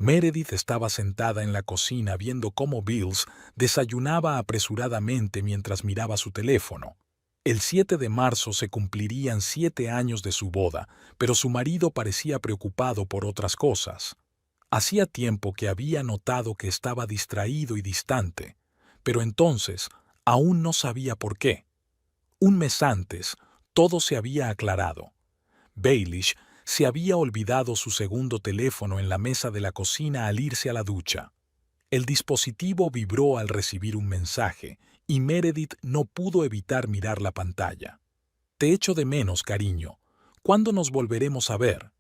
Meredith estaba sentada en la cocina viendo cómo Bills desayunaba apresuradamente mientras miraba su teléfono. El 7 de marzo se cumplirían 7 años de su boda, pero su marido parecía preocupado por otras cosas. Hacía tiempo que había notado que estaba distraído y distante, pero entonces aún no sabía por qué. Un mes antes, todo se había aclarado. Baelish se había olvidado su segundo teléfono en la mesa de la cocina al irse a la ducha. El dispositivo vibró al recibir un mensaje y Meredith no pudo evitar mirar la pantalla. «Te echo de menos, cariño. ¿Cuándo nos volveremos a ver?»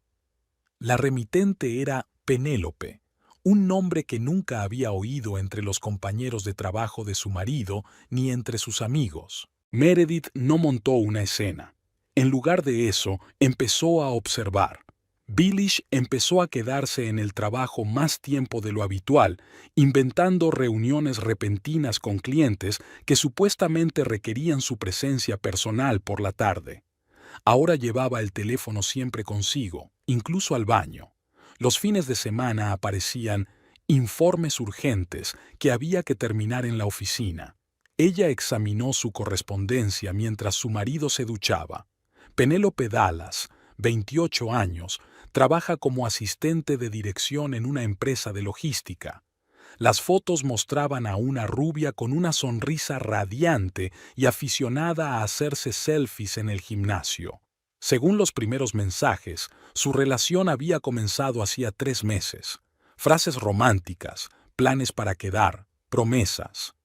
La remitente era Penélope, un nombre que nunca había oído entre los compañeros de trabajo de su marido ni entre sus amigos. Meredith no montó una escena. En lugar de eso, empezó a observar. Baelish empezó a quedarse en el trabajo más tiempo de lo habitual, inventando reuniones repentinas con clientes que supuestamente requerían su presencia personal por la tarde. Ahora llevaba el teléfono siempre consigo, incluso al baño. Los fines de semana aparecían informes urgentes que había que terminar en la oficina. Ella examinó su correspondencia mientras su marido se duchaba. Penélope Dallas, 28 años, trabaja como asistente de dirección en una empresa de logística. Las fotos mostraban a una rubia con una sonrisa radiante y aficionada a hacerse selfies en el gimnasio. Según los primeros mensajes, su relación había comenzado hacía 3 meses. Frases románticas, planes para quedar, promesas.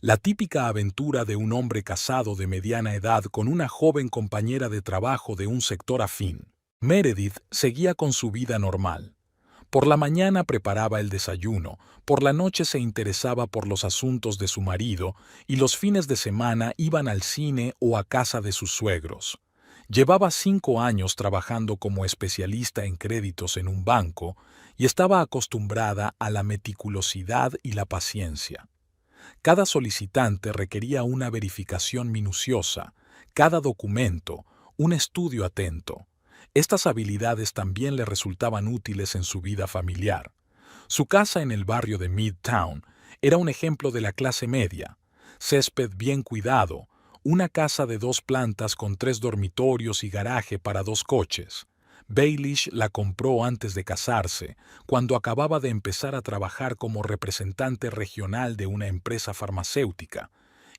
La típica aventura de un hombre casado de mediana edad con una joven compañera de trabajo de un sector afín. Meredith seguía con su vida normal. Por la mañana preparaba el desayuno, por la noche se interesaba por los asuntos de su marido y los fines de semana iban al cine o a casa de sus suegros. Llevaba 5 años trabajando como especialista en créditos en un banco y estaba acostumbrada a la meticulosidad y la paciencia. Cada solicitante requería una verificación minuciosa, cada documento, un estudio atento. Estas habilidades también le resultaban útiles en su vida familiar. Su casa en el barrio de Midtown era un ejemplo de la clase media. Césped bien cuidado, una casa de 2 plantas con 3 dormitorios y garaje para 2 coches. Baelish la compró antes de casarse, cuando acababa de empezar a trabajar como representante regional de una empresa farmacéutica.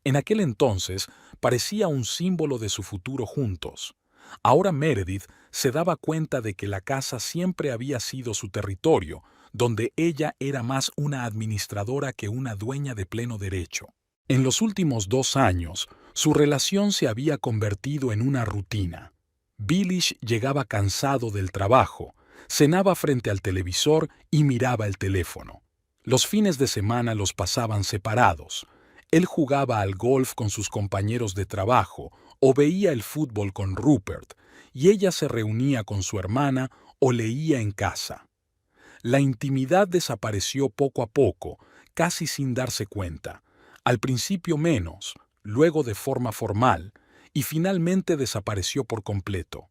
En aquel entonces parecía un símbolo de su futuro juntos. Ahora Meredith se daba cuenta de que la casa siempre había sido su territorio, donde ella era más una administradora que una dueña de pleno derecho. En los últimos 2 años, su relación se había convertido en una rutina. Baelish llegaba cansado del trabajo, cenaba frente al televisor y miraba el teléfono. Los fines de semana los pasaban separados. Él jugaba al golf con sus compañeros de trabajo o veía el fútbol con Rupert, y ella se reunía con su hermana o leía en casa. La intimidad desapareció poco a poco, casi sin darse cuenta. Al principio menos, luego de forma formal, y finalmente desapareció por completo.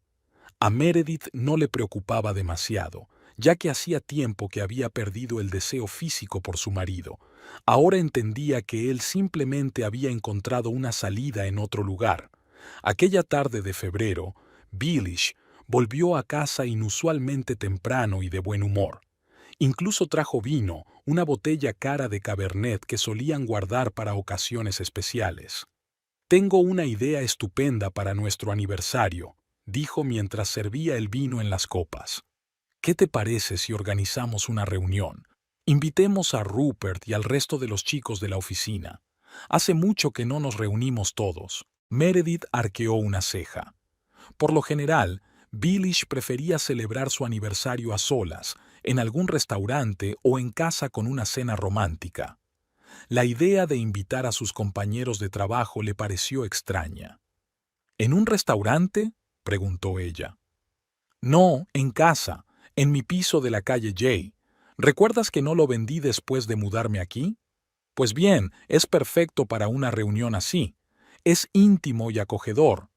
A Meredith no le preocupaba demasiado, ya que hacía tiempo que había perdido el deseo físico por su marido. Ahora entendía que él simplemente había encontrado una salida en otro lugar. Aquella tarde de febrero, Baelish volvió a casa inusualmente temprano y de buen humor. Incluso trajo vino, una botella cara de Cabernet que solían guardar para ocasiones especiales. «Tengo una idea estupenda para nuestro aniversario», dijo mientras servía el vino en las copas. «¿Qué te parece si organizamos una reunión? Invitemos a Rupert y al resto de los chicos de la oficina. Hace mucho que no nos reunimos todos». Meredith arqueó una ceja. Por lo general, Baelish prefería celebrar su aniversario a solas, en algún restaurante o en casa con una cena romántica. La idea de invitar a sus compañeros de trabajo le pareció extraña. «¿En un restaurante?», preguntó ella. «No, en casa, en mi piso de la calle Jay. ¿Recuerdas que no lo vendí después de mudarme aquí? Pues bien, es perfecto para una reunión así. Es íntimo y acogedor».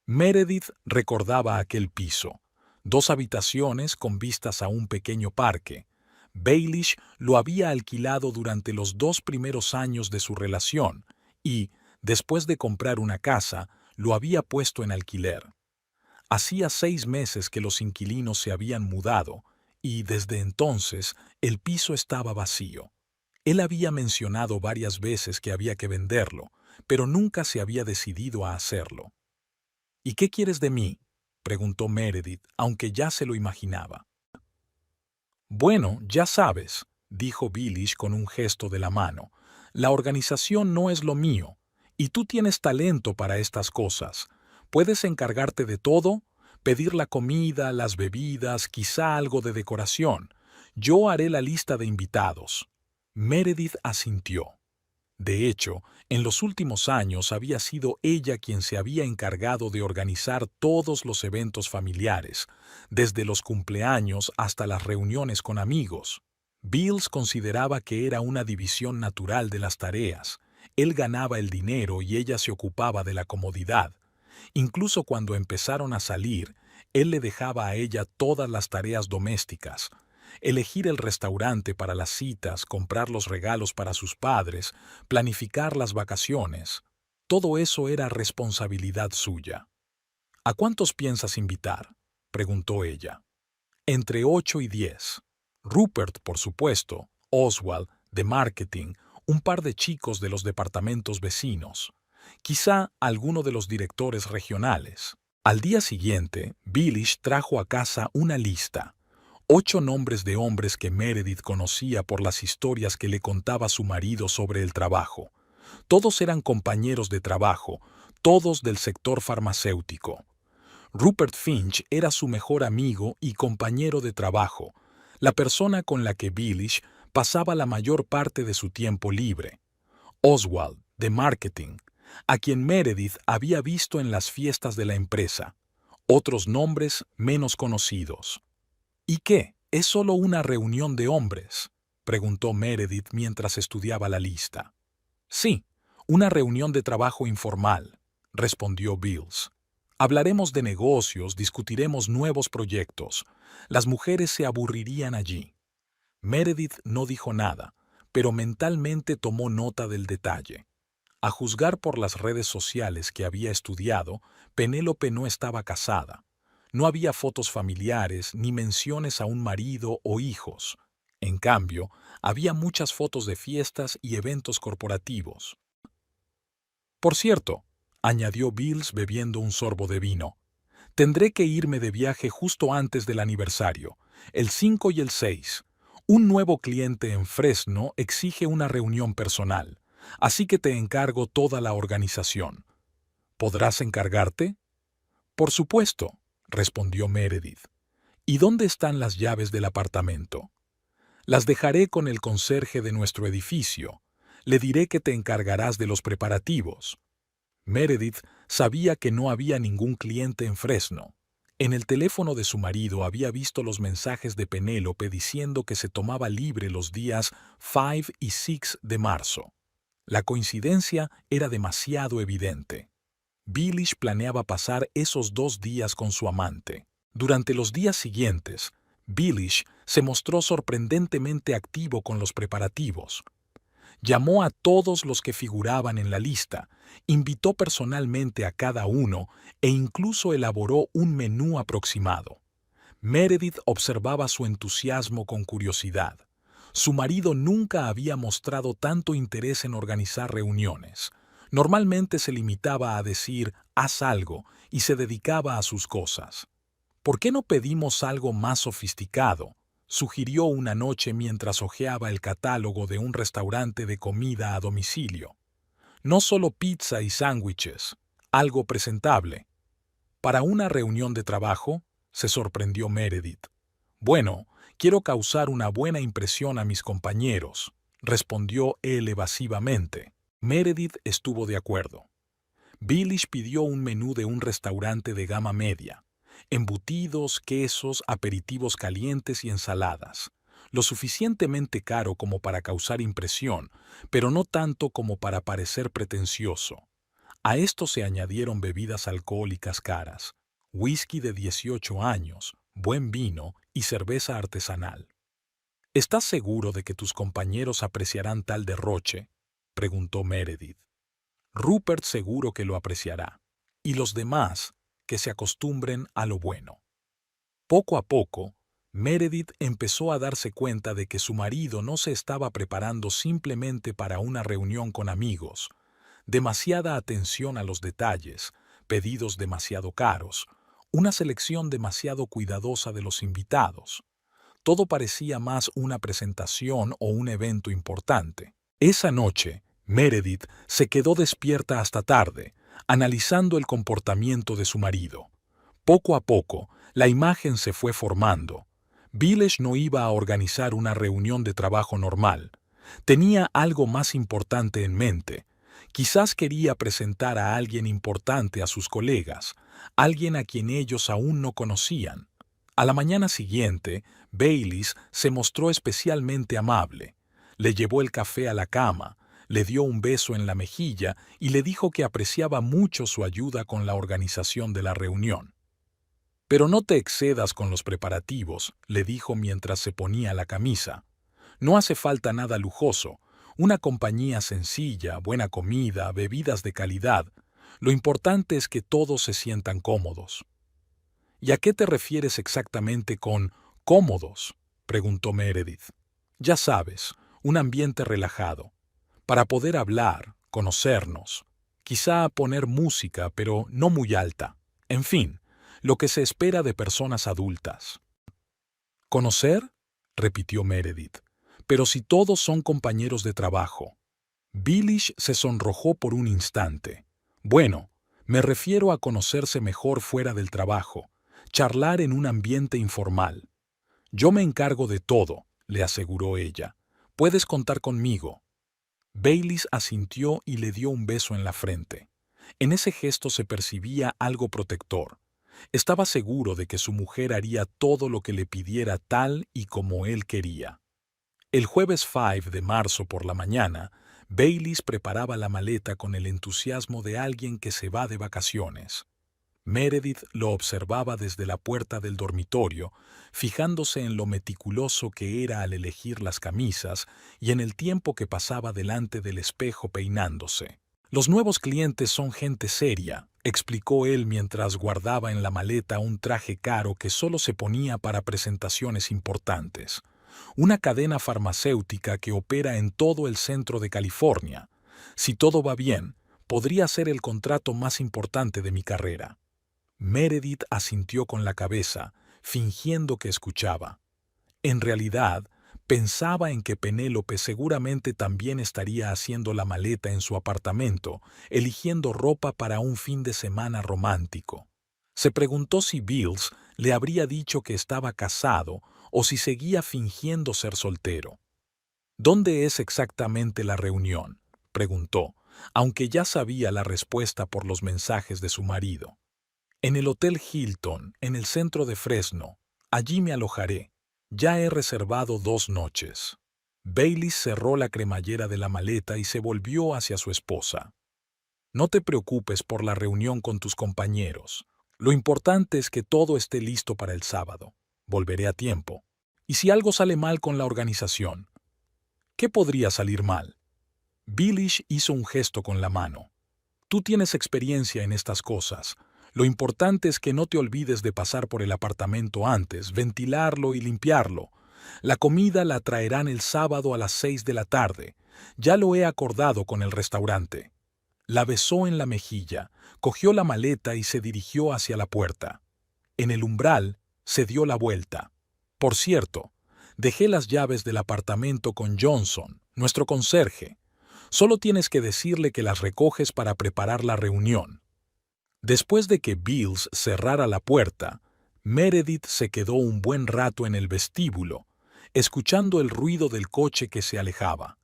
Meredith recordaba aquel piso. 2 habitaciones con vistas a un pequeño parque. Baelish lo había alquilado durante los 2 primeros años de su relación y, después de comprar una casa, lo había puesto en alquiler. Hacía 6 meses que los inquilinos se habían mudado y, desde entonces, el piso estaba vacío. Él había mencionado varias veces que había que venderlo, pero nunca se había decidido a hacerlo. ¿Y qué quieres de mí?, preguntó Meredith, aunque ya se lo imaginaba. Bueno, ya sabes, dijo Baelish con un gesto de la mano. La organización no es lo mío, y tú tienes talento para estas cosas. Puedes encargarte de todo, pedir la comida, las bebidas, quizá algo de decoración. Yo haré la lista de invitados. Meredith asintió. De hecho, en los últimos años había sido ella quien se había encargado de organizar todos los eventos familiares, desde los cumpleaños hasta las reuniones con amigos. Bills consideraba que era una división natural de las tareas. Él ganaba el dinero y ella se ocupaba de la comodidad. Incluso cuando empezaron a salir, él le dejaba a ella todas las tareas domésticas. Elegir el restaurante para las citas, comprar los regalos para sus padres, planificar las vacaciones. Todo eso era responsabilidad suya. ¿A cuántos piensas invitar?, preguntó ella. Entre 8 y 10. Rupert, por supuesto, Oswald, de marketing, un par de chicos de los departamentos vecinos. Quizá alguno de los directores regionales. Al día siguiente, Baelish trajo a casa una lista. 8 nombres de hombres que Meredith conocía por las historias que le contaba su marido sobre el trabajo. Todos eran compañeros de trabajo, todos del sector farmacéutico. Rupert Finch era su mejor amigo y compañero de trabajo, la persona con la que Baelish pasaba la mayor parte de su tiempo libre. Oswald, de marketing, a quien Meredith había visto en las fiestas de la empresa. Otros nombres menos conocidos. ¿Y qué? ¿Es solo una reunión de hombres?, preguntó Meredith mientras estudiaba la lista. Sí, una reunión de trabajo informal, respondió Bills. Hablaremos de negocios, discutiremos nuevos proyectos. Las mujeres se aburrirían allí. Meredith no dijo nada, pero mentalmente tomó nota del detalle. A juzgar por las redes sociales que había estudiado, Penélope no estaba casada. No había fotos familiares ni menciones a un marido o hijos. En cambio, había muchas fotos de fiestas y eventos corporativos. Por cierto, añadió Bills bebiendo un sorbo de vino, tendré que irme de viaje justo antes del aniversario, el 5 y el 6. Un nuevo cliente en Fresno exige una reunión personal, así que te encargo toda la organización. ¿Podrás encargarte? Por supuesto, respondió Meredith. ¿Y dónde están las llaves del apartamento? Las dejaré con el conserje de nuestro edificio. Le diré que te encargarás de los preparativos. Meredith sabía que no había ningún cliente en Fresno. En el teléfono de su marido había visto los mensajes de Penélope diciendo que se tomaba libre los días 5 y 6 de marzo. La coincidencia era demasiado evidente. Baelish planeaba pasar esos 2 días con su amante. Durante los días siguientes, Baelish se mostró sorprendentemente activo con los preparativos. Llamó a todos los que figuraban en la lista, invitó personalmente a cada uno e incluso elaboró un menú aproximado. Meredith observaba su entusiasmo con curiosidad. Su marido nunca había mostrado tanto interés en organizar reuniones. Normalmente se limitaba a decir, haz algo, y se dedicaba a sus cosas. ¿Por qué no pedimos algo más sofisticado?, sugirió una noche mientras hojeaba el catálogo de un restaurante de comida a domicilio. No solo pizza y sándwiches, algo presentable. ¿Para una reunión de trabajo?, se sorprendió Meredith. Bueno, quiero causar una buena impresión a mis compañeros, respondió él evasivamente. Meredith estuvo de acuerdo. Baelish pidió un menú de un restaurante de gama media. Embutidos, quesos, aperitivos calientes y ensaladas. Lo suficientemente caro como para causar impresión, pero no tanto como para parecer pretencioso. A esto se añadieron bebidas alcohólicas caras, whisky de 18 años, buen vino y cerveza artesanal. ¿Estás seguro de que tus compañeros apreciarán tal derroche?, preguntó Meredith. Rupert seguro que lo apreciará. Y los demás, que se acostumbren a lo bueno. Poco a poco, Meredith empezó a darse cuenta de que su marido no se estaba preparando simplemente para una reunión con amigos. Demasiada atención a los detalles, pedidos demasiado caros, una selección demasiado cuidadosa de los invitados. Todo parecía más una presentación o un evento importante. Esa noche, Meredith se quedó despierta hasta tarde, analizando el comportamiento de su marido. Poco a poco, la imagen se fue formando. Vilesh no iba a organizar una reunión de trabajo normal. Tenía algo más importante en mente. Quizás quería presentar a alguien importante a sus colegas, alguien a quien ellos aún no conocían. A la mañana siguiente, Baylis se mostró especialmente amable. Le llevó el café a la cama, le dio un beso en la mejilla y le dijo que apreciaba mucho su ayuda con la organización de la reunión. «Pero no te excedas con los preparativos», le dijo mientras se ponía la camisa. «No hace falta nada lujoso, una compañía sencilla, buena comida, bebidas de calidad. Lo importante es que todos se sientan cómodos». «¿Y a qué te refieres exactamente con cómodos?», preguntó Meredith. «Ya sabes, un ambiente relajado, para poder hablar, conocernos, quizá poner música, pero no muy alta. En fin, lo que se espera de personas adultas». «¿Conocer?», repitió Meredith. «Pero si todos son compañeros de trabajo». Vilesh se sonrojó por un instante. «Bueno, me refiero a conocerse mejor fuera del trabajo, charlar en un ambiente informal». «Yo me encargo de todo», le aseguró ella. «Puedes contar conmigo». Baylis asintió y le dio un beso en la frente. En ese gesto se percibía algo protector. Estaba seguro de que su mujer haría todo lo que le pidiera tal y como él quería. El jueves 5 de marzo por la mañana, Baylis preparaba la maleta con el entusiasmo de alguien que se va de vacaciones. Meredith lo observaba desde la puerta del dormitorio, fijándose en lo meticuloso que era al elegir las camisas y en el tiempo que pasaba delante del espejo peinándose. «Los nuevos clientes son gente seria», explicó él mientras guardaba en la maleta un traje caro que solo se ponía para presentaciones importantes. «Una cadena farmacéutica que opera en todo el centro de California. Si todo va bien, podría ser el contrato más importante de mi carrera». Meredith asintió con la cabeza, fingiendo que escuchaba. En realidad, pensaba en que Penélope seguramente también estaría haciendo la maleta en su apartamento, eligiendo ropa para un fin de semana romántico. Se preguntó si Bills le habría dicho que estaba casado o si seguía fingiendo ser soltero. «¿Dónde es exactamente la reunión?», preguntó, aunque ya sabía la respuesta por los mensajes de su marido. «En el Hotel Hilton, en el centro de Fresno. Allí me alojaré. Ya he reservado 2 noches». Baylis cerró la cremallera de la maleta y se volvió hacia su esposa. «No te preocupes por la reunión con tus compañeros. Lo importante es que todo esté listo para el sábado. Volveré a tiempo. ¿Y si algo sale mal con la organización?». «¿Qué podría salir mal?». Vilesh hizo un gesto con la mano. «Tú tienes experiencia en estas cosas. Lo importante es que no te olvides de pasar por el apartamento antes, ventilarlo y limpiarlo. La comida la traerán el sábado a las 6 de la tarde. Ya lo he acordado con el restaurante». La besó en la mejilla, cogió la maleta y se dirigió hacia la puerta. En el umbral, se dio la vuelta. «Por cierto, dejé las llaves del apartamento con Johnson, nuestro conserje. Solo tienes que decirle que las recoges para preparar la reunión». Después de que Bills cerrara la puerta, Meredith se quedó un buen rato en el vestíbulo, escuchando el ruido del coche que se alejaba.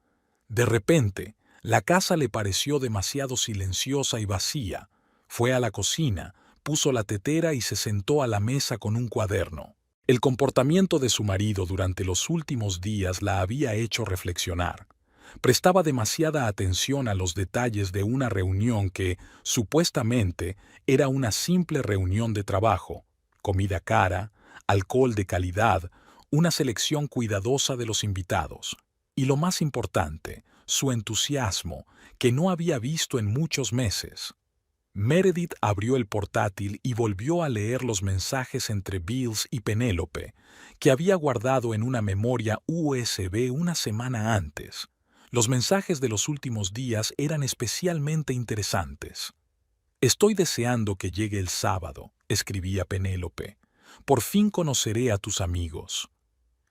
De repente, la casa le pareció demasiado silenciosa y vacía. Fue a la cocina, puso la tetera y se sentó a la mesa con un cuaderno. El comportamiento de su marido durante los últimos días la había hecho reflexionar. Prestaba demasiada atención a los detalles de una reunión que, supuestamente, era una simple reunión de trabajo: comida cara, alcohol de calidad, una selección cuidadosa de los invitados. Y lo más importante, su entusiasmo, que no había visto en muchos meses. Meredith abrió el portátil y volvió a leer los mensajes entre Bills y Penélope, que había guardado en una memoria USB una semana antes. Los mensajes de los últimos días eran especialmente interesantes. «Estoy deseando que llegue el sábado», escribía Penélope. «Por fin conoceré a tus amigos».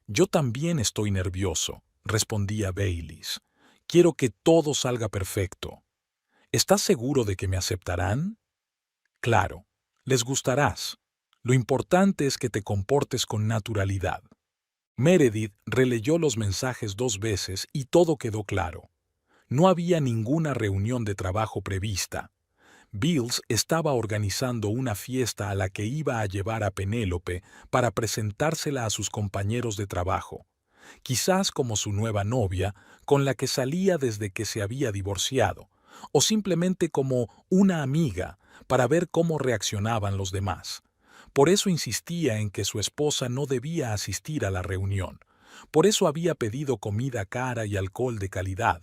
«Yo también estoy nervioso», respondía Baylis. «Quiero que todo salga perfecto». «¿Estás seguro de que me aceptarán?» «Claro, les gustarás. Lo importante es que te comportes con naturalidad». Meredith releyó los mensajes 2 veces y todo quedó claro. No había ninguna reunión de trabajo prevista. Bills estaba organizando una fiesta a la que iba a llevar a Penélope para presentársela a sus compañeros de trabajo, quizás como su nueva novia, con la que salía desde que se había divorciado, o simplemente como una amiga para ver cómo reaccionaban los demás. Por eso insistía en que su esposa no debía asistir a la reunión. Por eso había pedido comida cara y alcohol de calidad.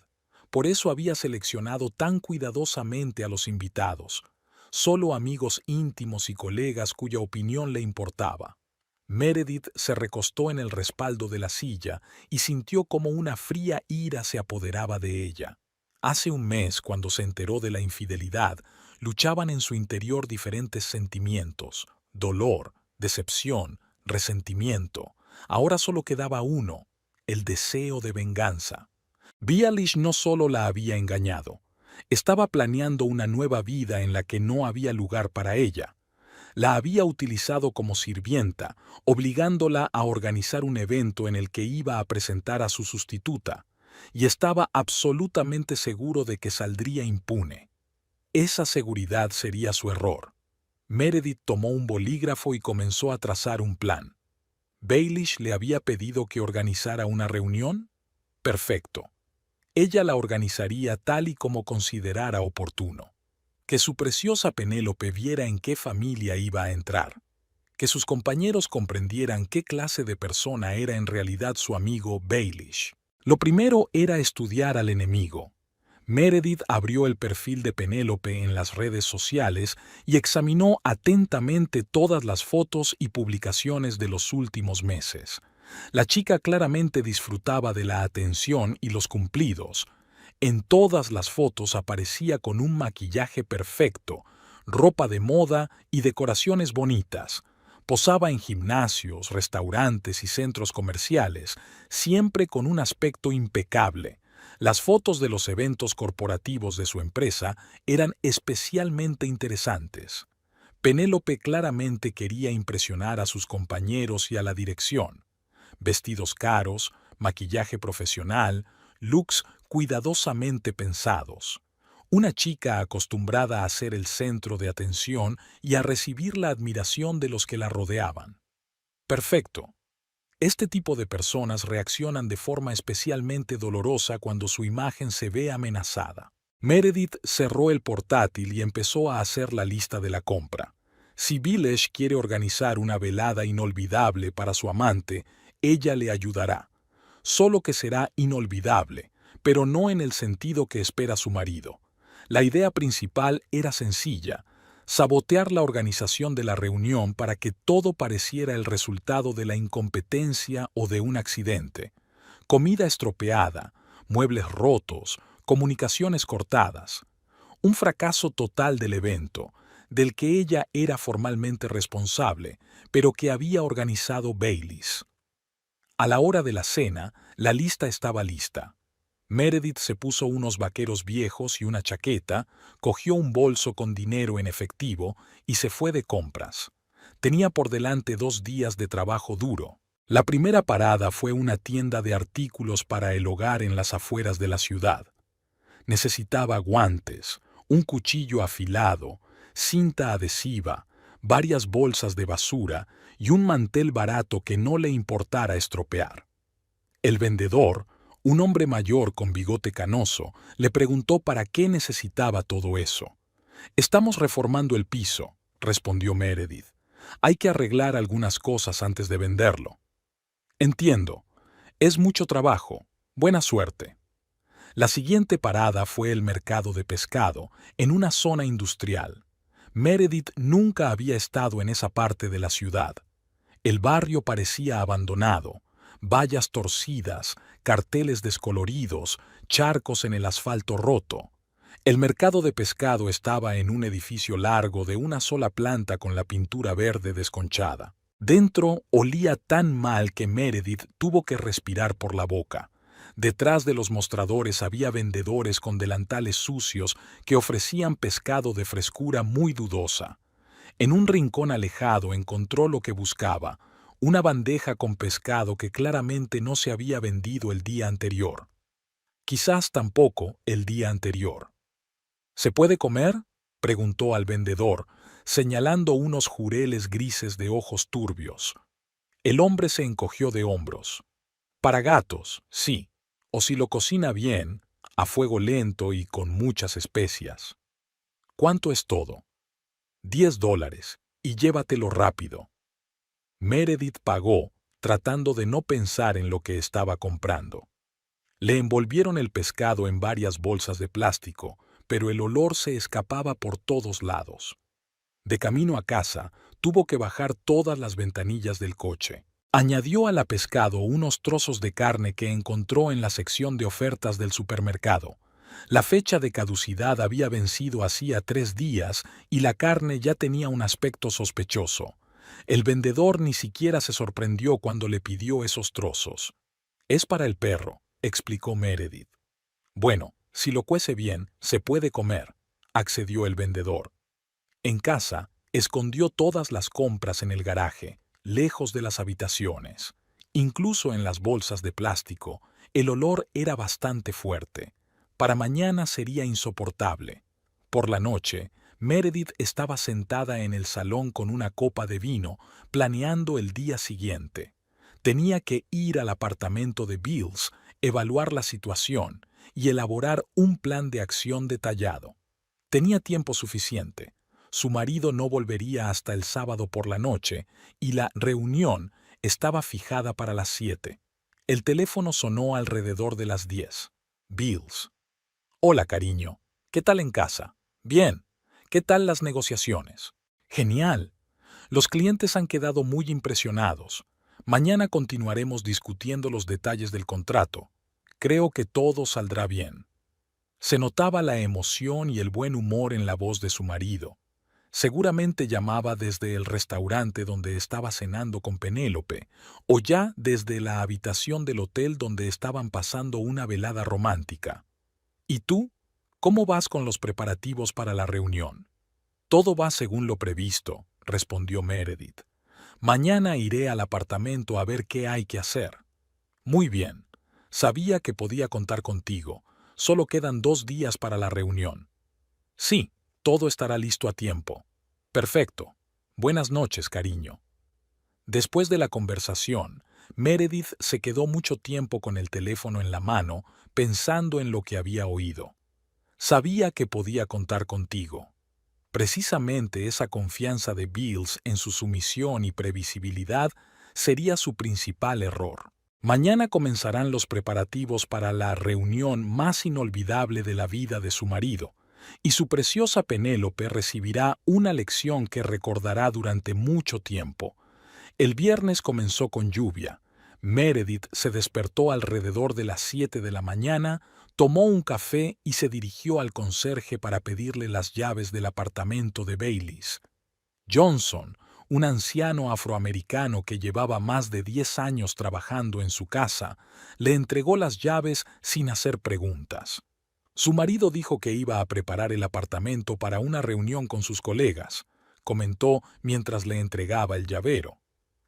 Por eso había seleccionado tan cuidadosamente a los invitados. Solo amigos íntimos y colegas cuya opinión le importaba. Meredith se recostó en el respaldo de la silla y sintió como una fría ira se apoderaba de ella. Hace un mes, cuando se enteró de la infidelidad, luchaban en su interior diferentes sentimientos: dolor, decepción, resentimiento. Ahora solo quedaba uno: el deseo de venganza. Bealish no solo la había engañado, estaba planeando una nueva vida en la que no había lugar para ella. La había utilizado como sirvienta, obligándola a organizar un evento en el que iba a presentar a su sustituta, y estaba absolutamente seguro de que saldría impune. Esa seguridad sería su error. Meredith tomó un bolígrafo y comenzó a trazar un plan. ¿Baylish le había pedido que organizara una reunión? Perfecto. Ella la organizaría tal y como considerara oportuno. Que su preciosa Penélope viera en qué familia iba a entrar. Que sus compañeros comprendieran qué clase de persona era en realidad su amigo Baylish. Lo primero era estudiar al enemigo. Meredith abrió el perfil de Penélope en las redes sociales y examinó atentamente todas las fotos y publicaciones de los últimos meses. La chica claramente disfrutaba de la atención y los cumplidos. En todas las fotos aparecía con un maquillaje perfecto, ropa de moda y decoraciones bonitas. Posaba en gimnasios, restaurantes y centros comerciales, siempre con un aspecto impecable. Las fotos de los eventos corporativos de su empresa eran especialmente interesantes. Penélope claramente quería impresionar a sus compañeros y a la dirección. Vestidos caros, maquillaje profesional, looks cuidadosamente pensados. Una chica acostumbrada a ser el centro de atención y a recibir la admiración de los que la rodeaban. Perfecto. Este tipo de personas reaccionan de forma especialmente dolorosa cuando su imagen se ve amenazada. Meredith cerró el portátil y empezó a hacer la lista de la compra. Si Baylish quiere organizar una velada inolvidable para su amante, ella le ayudará. Solo que será inolvidable, pero no en el sentido que espera su marido. La idea principal era sencilla: sabotear la organización de la reunión para que todo pareciera el resultado de la incompetencia o de un accidente. Comida estropeada, muebles rotos, comunicaciones cortadas. Un fracaso total del evento, del que ella era formalmente responsable, pero que había organizado Baylish. A la hora de la cena, la lista estaba lista. Meredith se puso unos vaqueros viejos y una chaqueta, cogió un bolso con dinero en efectivo y se fue de compras. Tenía por delante 2 días de trabajo duro. La primera parada fue una tienda de artículos para el hogar en las afueras de la ciudad. Necesitaba guantes, un cuchillo afilado, cinta adhesiva, varias bolsas de basura y un mantel barato que no le importara estropear. El vendedor, un hombre mayor con bigote canoso, le preguntó para qué necesitaba todo eso. «Estamos reformando el piso», respondió Meredith. «Hay que arreglar algunas cosas antes de venderlo». Entiendo. Es mucho trabajo. Buena suerte. La siguiente parada fue el mercado de pescado, en una zona industrial. Meredith nunca había estado en esa parte de la ciudad. El barrio parecía abandonado, vallas torcidas, carteles descoloridos, charcos en el asfalto roto. El mercado de pescado estaba en un edificio largo de una sola planta con la pintura verde desconchada. Dentro olía tan mal que Meredith tuvo que respirar por la boca. Detrás de los mostradores había vendedores con delantales sucios que ofrecían pescado de frescura muy dudosa. En un rincón alejado encontró lo que buscaba, una bandeja con pescado que claramente no se había vendido el día anterior. Quizás tampoco el día anterior. ¿Se puede comer?, preguntó al vendedor, señalando unos jureles grises de ojos turbios. El hombre se encogió de hombros. Para gatos, sí, o si lo cocina bien, a fuego lento y con muchas especias. ¿Cuánto es todo? $10, y llévatelo rápido. Meredith pagó, tratando de no pensar en lo que estaba comprando. Le envolvieron el pescado en varias bolsas de plástico, pero el olor se escapaba por todos lados. De camino a casa, tuvo que bajar todas las ventanillas del coche. Añadió al pescado unos trozos de carne que encontró en la sección de ofertas del supermercado. La fecha de caducidad había vencido hacía 3 días y la carne ya tenía un aspecto sospechoso. El vendedor ni siquiera se sorprendió cuando le pidió esos trozos. «Es para el perro», explicó Meredith. «Bueno, si lo cuece bien, se puede comer», accedió el vendedor. En casa, escondió todas las compras en el garaje, lejos de las habitaciones. Incluso en las bolsas de plástico, el olor era bastante fuerte. Para mañana sería insoportable. Por la noche, Meredith estaba sentada en el salón con una copa de vino, planeando el día siguiente. Tenía que ir al apartamento de Bills, evaluar la situación y elaborar un plan de acción detallado. Tenía tiempo suficiente. Su marido no volvería hasta el sábado por la noche y la reunión estaba fijada para las 7. El teléfono sonó alrededor de las 10. Bills. «Hola, cariño. ¿Qué tal en casa?» «Bien. ¿Qué tal las negociaciones?» «Genial. Los clientes han quedado muy impresionados. Mañana continuaremos discutiendo los detalles del contrato. Creo que todo saldrá bien». Se notaba la emoción y el buen humor en la voz de su marido. Seguramente llamaba desde el restaurante donde estaba cenando con Penélope, o ya desde la habitación del hotel donde estaban pasando una velada romántica. «¿Y tú? ¿Cómo vas con los preparativos para la reunión?» «Todo va según lo previsto», respondió Meredith. «Mañana iré al apartamento a ver qué hay que hacer». «Muy bien. Sabía que podía contar contigo. Solo quedan 2 días para la reunión». «Sí, todo estará listo a tiempo». «Perfecto. Buenas noches, cariño». Después de la conversación, Meredith se quedó mucho tiempo con el teléfono en la mano, pensando en lo que había oído. Sabía que podía contar contigo. Precisamente esa confianza de Bills en su sumisión y previsibilidad sería su principal error. Mañana comenzarán los preparativos para la reunión más inolvidable de la vida de su marido, y su preciosa Penélope recibirá una lección que recordará durante mucho tiempo. El viernes comenzó con lluvia. Meredith se despertó alrededor de las 7 de la mañana, tomó un café y se dirigió al conserje para pedirle las llaves del apartamento de Baileys. Johnson, un anciano afroamericano que llevaba más de 10 años trabajando en su casa, le entregó las llaves sin hacer preguntas. Su marido dijo que iba a preparar el apartamento para una reunión con sus colegas, comentó mientras le entregaba el llavero.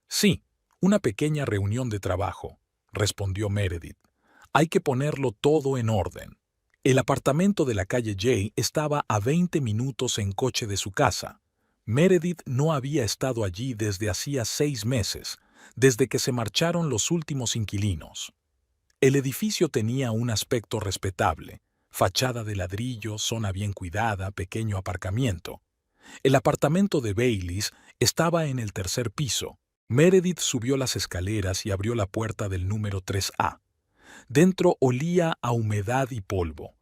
«Sí, una pequeña reunión de trabajo», respondió Meredith. «Hay que ponerlo todo en orden». El apartamento de la calle Jay estaba a 20 minutos en coche de su casa. Meredith no había estado allí desde hacía 6 meses, desde que se marcharon los últimos inquilinos. El edificio tenía un aspecto respetable, fachada de ladrillo, zona bien cuidada, pequeño aparcamiento. El apartamento de Baileys estaba en el 3er piso. Meredith subió las escaleras y abrió la puerta del número 3A. Dentro olía a humedad y polvo.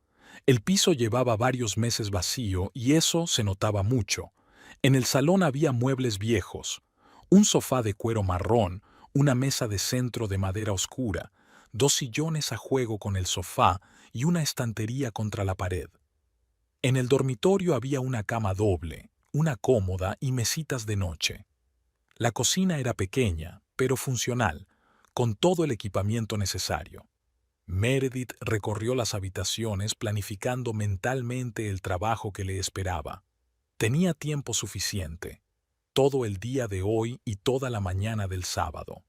El piso llevaba varios meses vacío y eso se notaba mucho. En el salón había muebles viejos, un sofá de cuero marrón, una mesa de centro de madera oscura, 2 sillones a juego con el sofá y una estantería contra la pared. En el dormitorio había una cama doble, una cómoda y mesitas de noche. La cocina era pequeña, pero funcional, con todo el equipamiento necesario. Meredith recorrió las habitaciones planificando mentalmente el trabajo que le esperaba. Tenía tiempo suficiente, todo el día de hoy y toda la mañana del sábado.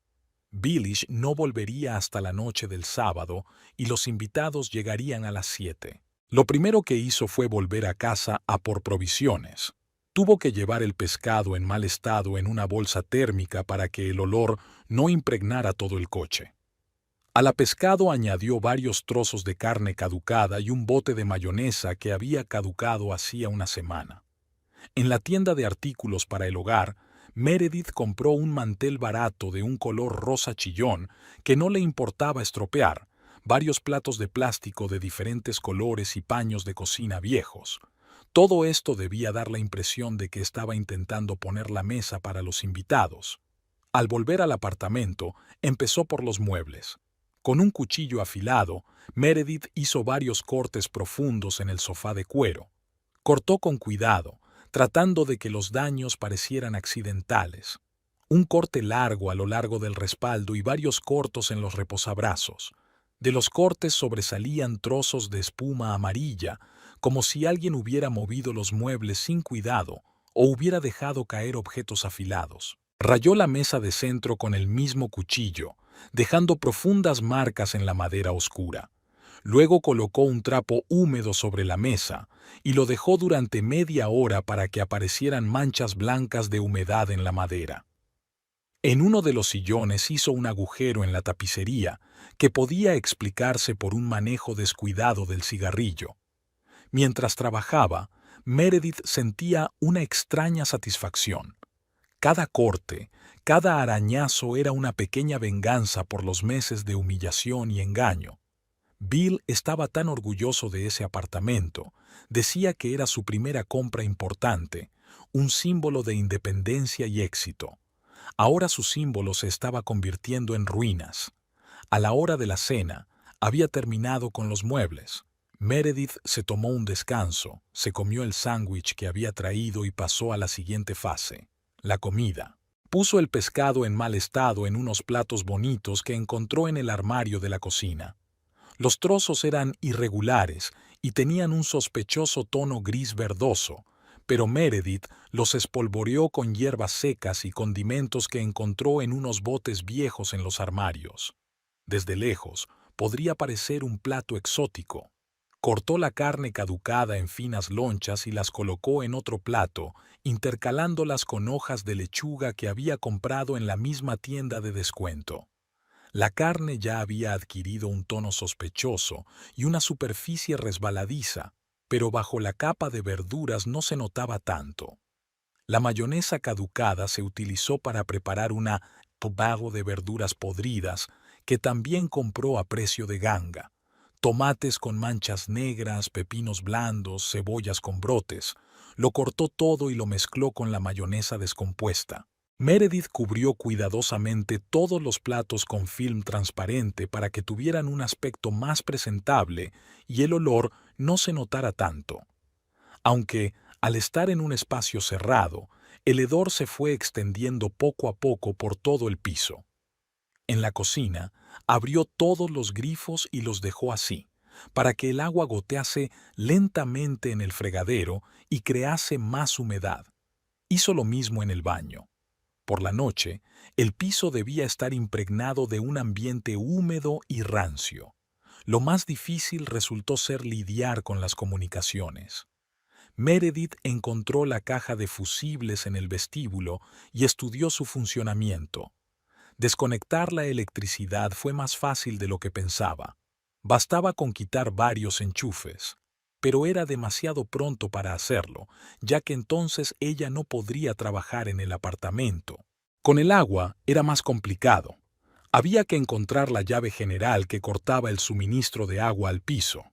Billich no volvería hasta la noche del sábado y los invitados llegarían a las 7. Lo primero que hizo fue volver a casa a por provisiones. Tuvo que llevar el pescado en mal estado en una bolsa térmica para que el olor no impregnara todo el coche. Al pescado añadió varios trozos de carne caducada y un bote de mayonesa que había caducado hacía una semana. En la tienda de artículos para el hogar, Meredith compró un mantel barato de un color rosa chillón que no le importaba estropear, varios platos de plástico de diferentes colores y paños de cocina viejos. Todo esto debía dar la impresión de que estaba intentando poner la mesa para los invitados. Al volver al apartamento, empezó por los muebles. Con un cuchillo afilado, Meredith hizo varios cortes profundos en el sofá de cuero. Cortó con cuidado, tratando de que los daños parecieran accidentales. Un corte largo a lo largo del respaldo y varios cortos en los reposabrazos. De los cortes sobresalían trozos de espuma amarilla, como si alguien hubiera movido los muebles sin cuidado o hubiera dejado caer objetos afilados. Rayó la mesa de centro con el mismo cuchillo, dejando profundas marcas en la madera oscura. Luego colocó un trapo húmedo sobre la mesa y lo dejó durante media hora para que aparecieran manchas blancas de humedad en la madera. En uno de los sillones hizo un agujero en la tapicería que podía explicarse por un manejo descuidado del cigarrillo. Mientras trabajaba, Meredith sentía una extraña satisfacción. Cada corte, cada arañazo era una pequeña venganza por los meses de humillación y engaño. Bill estaba tan orgulloso de ese apartamento, decía que era su primera compra importante, un símbolo de independencia y éxito. Ahora su símbolo se estaba convirtiendo en ruinas. A la hora de la cena, había terminado con los muebles. Meredith se tomó un descanso, se comió el sándwich que había traído y pasó a la siguiente fase, la comida. Puso el pescado en mal estado en unos platos bonitos que encontró en el armario de la cocina. Los trozos eran irregulares y tenían un sospechoso tono gris verdoso, pero Meredith los espolvoreó con hierbas secas y condimentos que encontró en unos botes viejos en los armarios. Desde lejos, podría parecer un plato exótico. Cortó la carne caducada en finas lonchas y las colocó en otro plato, intercalándolas con hojas de lechuga que había comprado en la misma tienda de descuento. La carne ya había adquirido un tono sospechoso y una superficie resbaladiza, pero bajo la capa de verduras no se notaba tanto. La mayonesa caducada se utilizó para preparar una vago de verduras podridas que también compró a precio de ganga. Tomates con manchas negras, pepinos blandos, cebollas con brotes. Lo cortó todo y lo mezcló con la mayonesa descompuesta. Meredith cubrió cuidadosamente todos los platos con film transparente para que tuvieran un aspecto más presentable y el olor no se notara tanto. Aunque, al estar en un espacio cerrado, el hedor se fue extendiendo poco a poco por todo el piso. En la cocina, abrió todos los grifos y los dejó así, para que el agua gotease lentamente en el fregadero y crease más humedad. Hizo lo mismo en el baño. Por la noche, el piso debía estar impregnado de un ambiente húmedo y rancio. Lo más difícil resultó ser lidiar con las comunicaciones. Meredith encontró la caja de fusibles en el vestíbulo y estudió su funcionamiento. Desconectar la electricidad fue más fácil de lo que pensaba. Bastaba con quitar varios enchufes. Pero era demasiado pronto para hacerlo, ya que entonces ella no podría trabajar en el apartamento. Con el agua era más complicado. Había que encontrar la llave general que cortaba el suministro de agua al piso.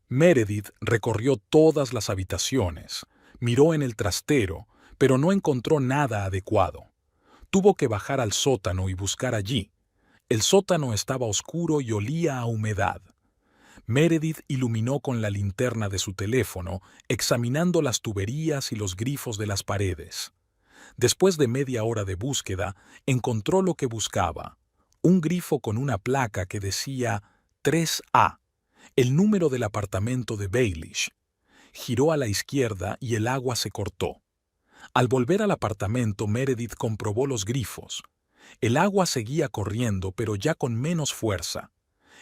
Meredith recorrió todas las habitaciones, miró en el trastero, pero no encontró nada adecuado. Tuvo que bajar al sótano y buscar allí. El sótano estaba oscuro y olía a humedad. Meredith iluminó con la linterna de su teléfono, examinando las tuberías y los grifos de las paredes. Después de media hora de búsqueda, encontró lo que buscaba: un grifo con una placa que decía 3A, el número del apartamento de Baelish. Giró a la izquierda y el agua se cortó. Al volver al apartamento, Meredith comprobó los grifos. El agua seguía corriendo, pero ya con menos fuerza.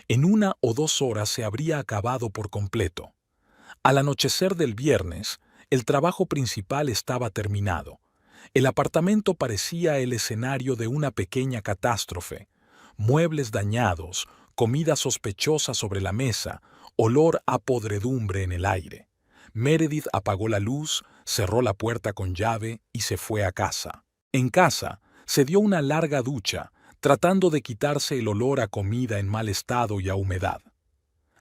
En 1 o 2 horas se habría acabado por completo. Al anochecer del viernes, el trabajo principal estaba terminado. El apartamento parecía el escenario de una pequeña catástrofe. Muebles dañados, comida sospechosa sobre la mesa, olor a podredumbre en el aire. Meredith apagó la luz, cerró la puerta con llave y se fue a casa. En casa, se dio una larga ducha, tratando de quitarse el olor a comida en mal estado y a humedad.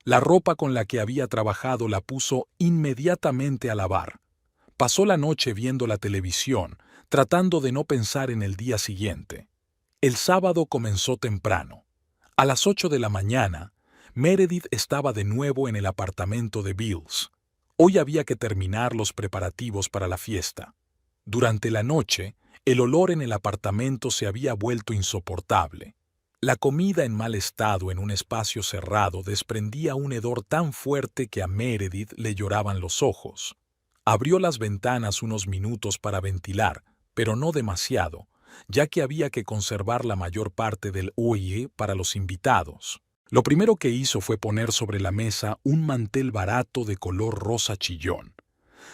La ropa con la que había trabajado la puso inmediatamente a lavar. Pasó la noche viendo la televisión, tratando de no pensar en el día siguiente. El sábado comenzó temprano. A las 8 de la mañana, Meredith estaba de nuevo en el apartamento de Beals. Hoy había que terminar los preparativos para la fiesta. Durante la noche, el olor en el apartamento se había vuelto insoportable. La comida en mal estado en un espacio cerrado desprendía un hedor tan fuerte que a Meredith le lloraban los ojos. Abrió las ventanas unos minutos para ventilar, pero no demasiado, ya que había que conservar la mayor parte del huelle para los invitados. Lo primero que hizo fue poner sobre la mesa un mantel barato de color rosa chillón.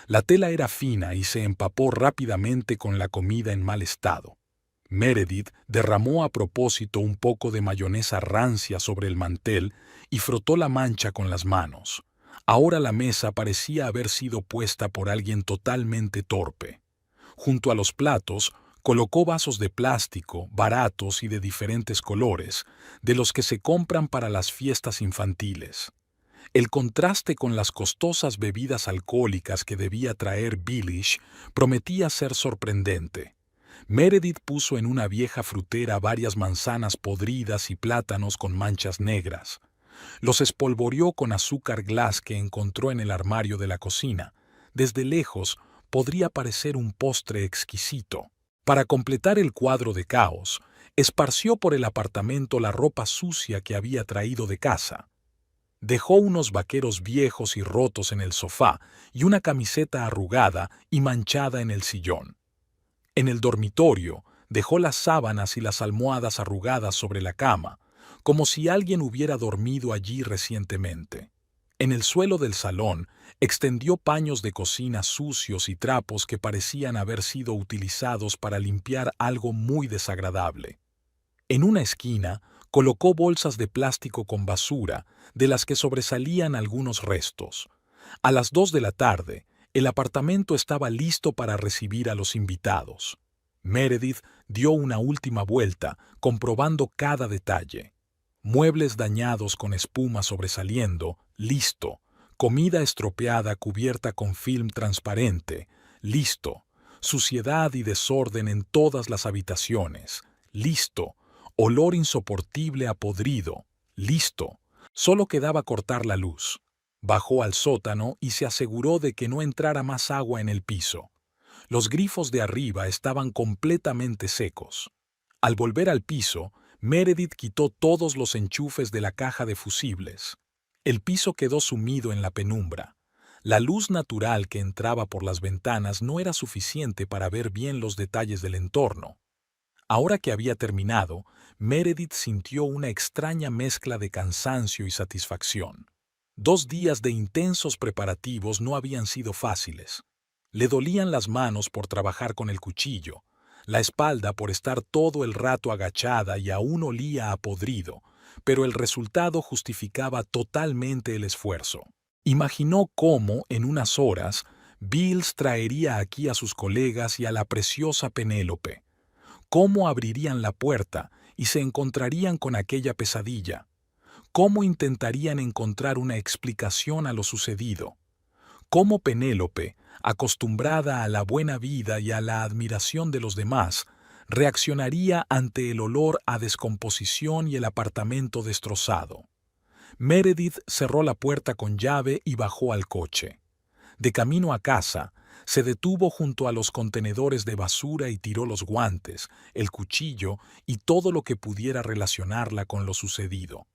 La tela era fina y se empapó rápidamente con la comida en mal estado. Meredith derramó a propósito un poco de mayonesa rancia sobre el mantel y frotó la mancha con las manos. Ahora la mesa parecía haber sido puesta por alguien totalmente torpe. Junto a los platos, colocó vasos de plástico, baratos y de diferentes colores, de los que se compran para las fiestas infantiles. El contraste con las costosas bebidas alcohólicas que debía traer Baelish prometía ser sorprendente. Meredith puso en una vieja frutera varias manzanas podridas y plátanos con manchas negras. Los espolvoreó con azúcar glass que encontró en el armario de la cocina. Desde lejos podría parecer un postre exquisito. Para completar el cuadro de caos, esparció por el apartamento la ropa sucia que había traído de casa. Dejó unos vaqueros viejos y rotos en el sofá y una camiseta arrugada y manchada en el sillón. En el dormitorio, dejó las sábanas y las almohadas arrugadas sobre la cama, como si alguien hubiera dormido allí recientemente. En el suelo del salón, extendió paños de cocina sucios y trapos que parecían haber sido utilizados para limpiar algo muy desagradable. En una esquina, colocó bolsas de plástico con basura, de las que sobresalían algunos restos. A las 2 de la tarde, el apartamento estaba listo para recibir a los invitados. Meredith dio una última vuelta, comprobando cada detalle. Muebles dañados con espuma sobresaliendo, listo. Comida estropeada cubierta con film transparente, listo. Suciedad y desorden en todas las habitaciones, listo. Olor insoportable a podrido, listo. Solo quedaba cortar la luz. Bajó al sótano y se aseguró de que no entrara más agua en el piso. Los grifos de arriba estaban completamente secos. Al volver al piso, Meredith quitó todos los enchufes de la caja de fusibles. El piso quedó sumido en la penumbra. La luz natural que entraba por las ventanas no era suficiente para ver bien los detalles del entorno. Ahora que había terminado, Meredith sintió una extraña mezcla de cansancio y satisfacción. 2 días de intensos preparativos no habían sido fáciles. Le dolían las manos por trabajar con el cuchillo, la espalda por estar todo el rato agachada y aún olía a podrido, pero el resultado justificaba totalmente el esfuerzo. Imaginó cómo, en unas horas, Beals traería aquí a sus colegas y a la preciosa Penélope. ¿Cómo abrirían la puerta y se encontrarían con aquella pesadilla? ¿Cómo intentarían encontrar una explicación a lo sucedido? ¿Cómo Penélope, acostumbrada a la buena vida y a la admiración de los demás, reaccionaría ante el olor a descomposición y el apartamento destrozado? Meredith cerró la puerta con llave y bajó al coche. De camino a casa, se detuvo junto a los contenedores de basura y tiró los guantes, el cuchillo y todo lo que pudiera relacionarla con lo sucedido.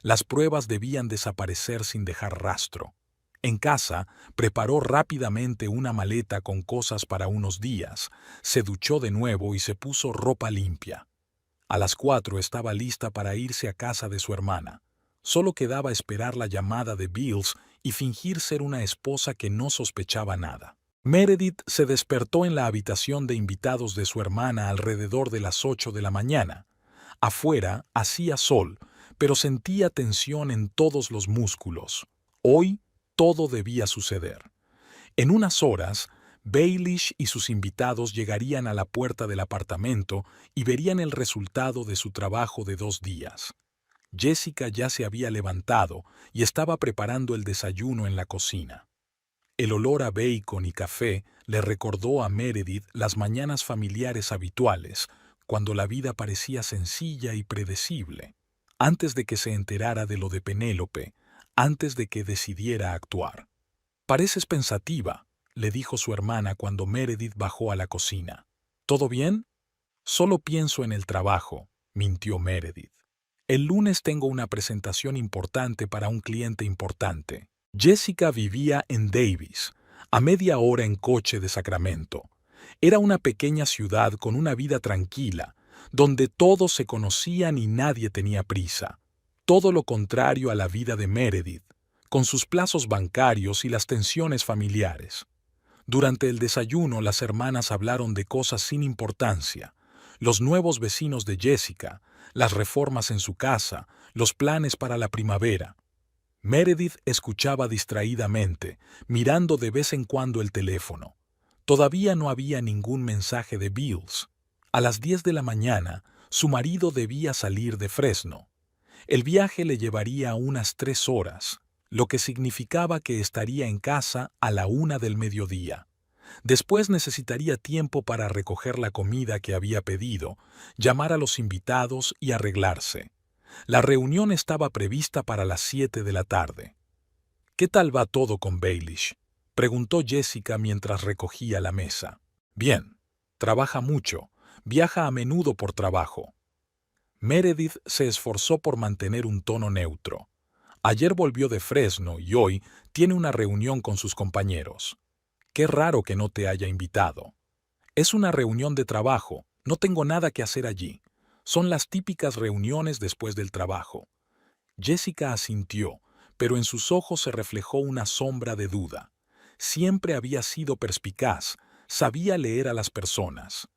Las pruebas debían desaparecer sin dejar rastro. En casa, preparó rápidamente una maleta con cosas para unos días, se duchó de nuevo y se puso ropa limpia. A las 4 estaba lista para irse a casa de su hermana. Solo quedaba esperar la llamada de Bills y fingir ser una esposa que no sospechaba nada. Meredith se despertó en la habitación de invitados de su hermana alrededor de las 8 de la mañana. Afuera hacía sol, pero sentía tensión en todos los músculos. Hoy todo debía suceder. En unas horas, Baelish y sus invitados llegarían a la puerta del apartamento y verían el resultado de su trabajo de 2 días. Jessica ya se había levantado y estaba preparando el desayuno en la cocina. El olor a bacon y café le recordó a Meredith las mañanas familiares habituales, cuando la vida parecía sencilla y predecible, antes de que se enterara de lo de Penélope, antes de que decidiera actuar. «Pareces pensativa», le dijo su hermana cuando Meredith bajó a la cocina. «¿Todo bien?» «Solo pienso en el trabajo», mintió Meredith. «El lunes tengo una presentación importante para un cliente importante». Jessica vivía en Davis, a media hora en coche de Sacramento. Era una pequeña ciudad con una vida tranquila, donde todos se conocían y nadie tenía prisa. Todo lo contrario a la vida de Meredith, con sus plazos bancarios y las tensiones familiares. Durante el desayuno, las hermanas hablaron de cosas sin importancia: los nuevos vecinos de Jessica, las reformas en su casa, los planes para la primavera. Meredith escuchaba distraídamente, mirando de vez en cuando el teléfono. Todavía no había ningún mensaje de Bills. A las 10 de la mañana, su marido debía salir de Fresno. El viaje le llevaría unas 3 horas, lo que significaba que estaría en casa a la 1 del mediodía. Después necesitaría tiempo para recoger la comida que había pedido, llamar a los invitados y arreglarse. La reunión estaba prevista para las 7 de la tarde. «¿Qué tal va todo con Baelish?», preguntó Jessica mientras recogía la mesa. «Bien. Trabaja mucho. Viaja a menudo por trabajo». Meredith se esforzó por mantener un tono neutro. Ayer volvió de Fresno y hoy tiene una reunión con sus compañeros. «Qué raro que no te haya invitado». «Es una reunión de trabajo. No tengo nada que hacer allí. Son las típicas reuniones después del trabajo». Jessica asintió, pero en sus ojos se reflejó una sombra de duda. Siempre había sido perspicaz, sabía leer a las personas.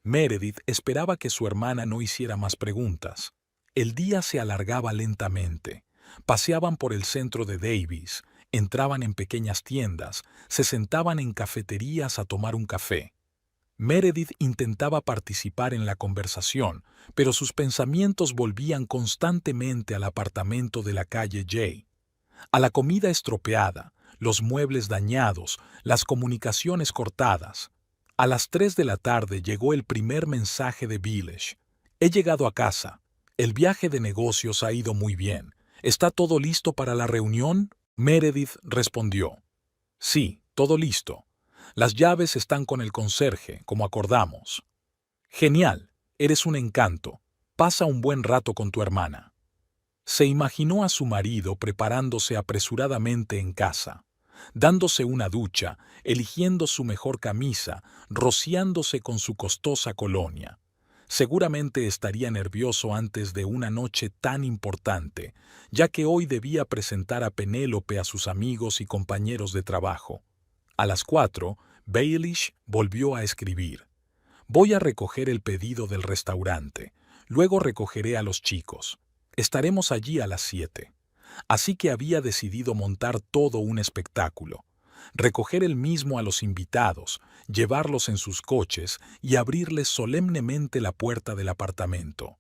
Meredith esperaba que su hermana no hiciera más preguntas. El día se alargaba lentamente. Paseaban por el centro de Davis, entraban en pequeñas tiendas, se sentaban en cafeterías a tomar un café. Meredith intentaba participar en la conversación, pero sus pensamientos volvían constantemente al apartamento de la calle J, a la comida estropeada, los muebles dañados, las comunicaciones cortadas. A las 3 de la tarde llegó el primer mensaje de Baelish. «He llegado a casa. El viaje de negocios ha ido muy bien. ¿Está todo listo para la reunión?» Meredith respondió: «Sí, todo listo. Las llaves están con el conserje, como acordamos». «Genial, eres un encanto. Pasa un buen rato con tu hermana». Se imaginó a su marido preparándose apresuradamente en casa, dándose una ducha, eligiendo su mejor camisa, rociándose con su costosa colonia. Seguramente estaría nervioso antes de una noche tan importante, ya que hoy debía presentar a Penélope a sus amigos y compañeros de trabajo. A las 4, Baelish volvió a escribir: «Voy a recoger el pedido del restaurante. Luego recogeré a los chicos. Estaremos allí a las 7». Así que había decidido montar todo un espectáculo. recoger él mismo a los invitados, llevarlos en sus coches y abrirles solemnemente la puerta del apartamento.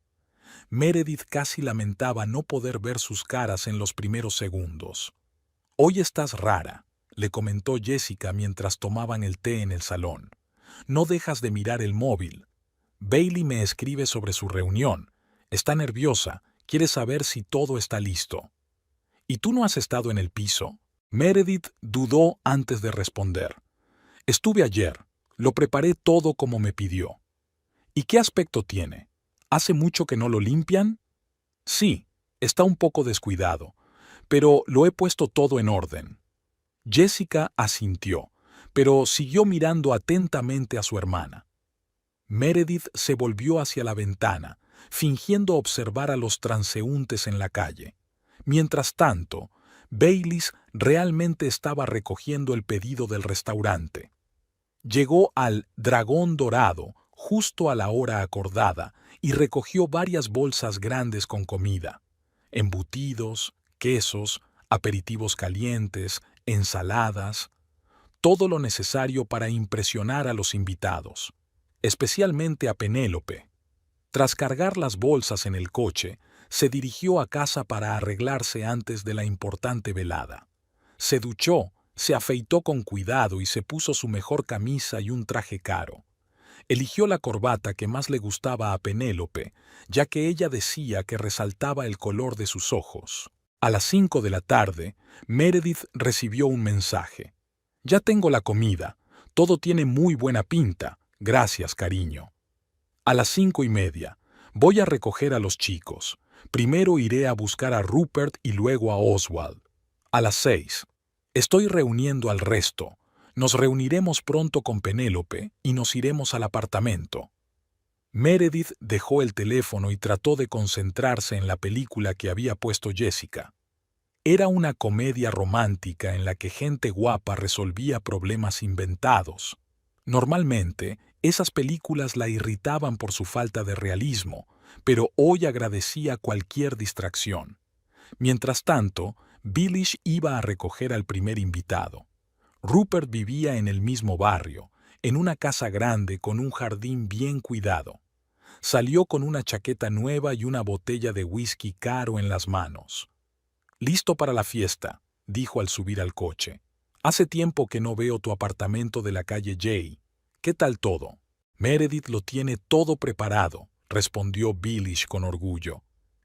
Meredith casi lamentaba no poder ver sus caras en los primeros segundos. «Hoy estás rara», le comentó Jessica mientras tomaban el té en el salón. «No dejas de mirar el móvil. Bailey me escribe sobre su reunión. Está nerviosa, quiere saber si todo está listo». «¿Y tú no has estado en el piso?» Meredith dudó antes de responder. «Estuve ayer. Lo preparé todo como me pidió». «¿Y qué aspecto tiene? ¿Hace mucho que no lo limpian?» «Sí, está un poco descuidado, pero lo he puesto todo en orden». Jessica asintió, pero siguió mirando atentamente a su hermana. Meredith se volvió hacia la ventana, fingiendo observar a los transeúntes en la calle. Mientras tanto, Baileys realmente estaba recogiendo el pedido del restaurante. Llegó al Dragón Dorado justo a la hora acordada y recogió varias bolsas grandes con comida. Embutidos, quesos, aperitivos calientes, ensaladas, todo lo necesario para impresionar a los invitados, especialmente a Penélope. Tras cargar las bolsas en el coche, se dirigió a casa para arreglarse antes de la importante velada. Se duchó, se afeitó con cuidado y se puso su mejor camisa y un traje caro. Eligió la corbata que más le gustaba a Penélope, ya que ella decía que resaltaba el color de sus ojos. A las 5 de la tarde, Meredith recibió un mensaje. «Ya tengo la comida. Todo tiene muy buena pinta. Gracias, cariño». A las 5:30, «Voy a recoger a los chicos. Primero iré a buscar a Rupert y luego a Oswald». A las 6, «Estoy reuniendo al resto. Nos reuniremos pronto con Penélope y nos iremos al apartamento». Meredith dejó el teléfono y trató de concentrarse en la película que había puesto Jessica. Era una comedia romántica en la que gente guapa resolvía problemas inventados. Normalmente, esas películas la irritaban por su falta de realismo, pero hoy agradecía cualquier distracción. Mientras tanto, Bilish iba a recoger al primer invitado. Rupert vivía en el mismo barrio, en una casa grande con un jardín bien cuidado. Salió con una chaqueta nueva y una botella de whisky caro en las manos. «Listo para la fiesta», dijo al subir al coche. «Hace tiempo que no veo tu apartamento de la calle Jay. ¿Qué tal todo?» «Meredith lo tiene todo preparado», respondió Bilish con orgullo.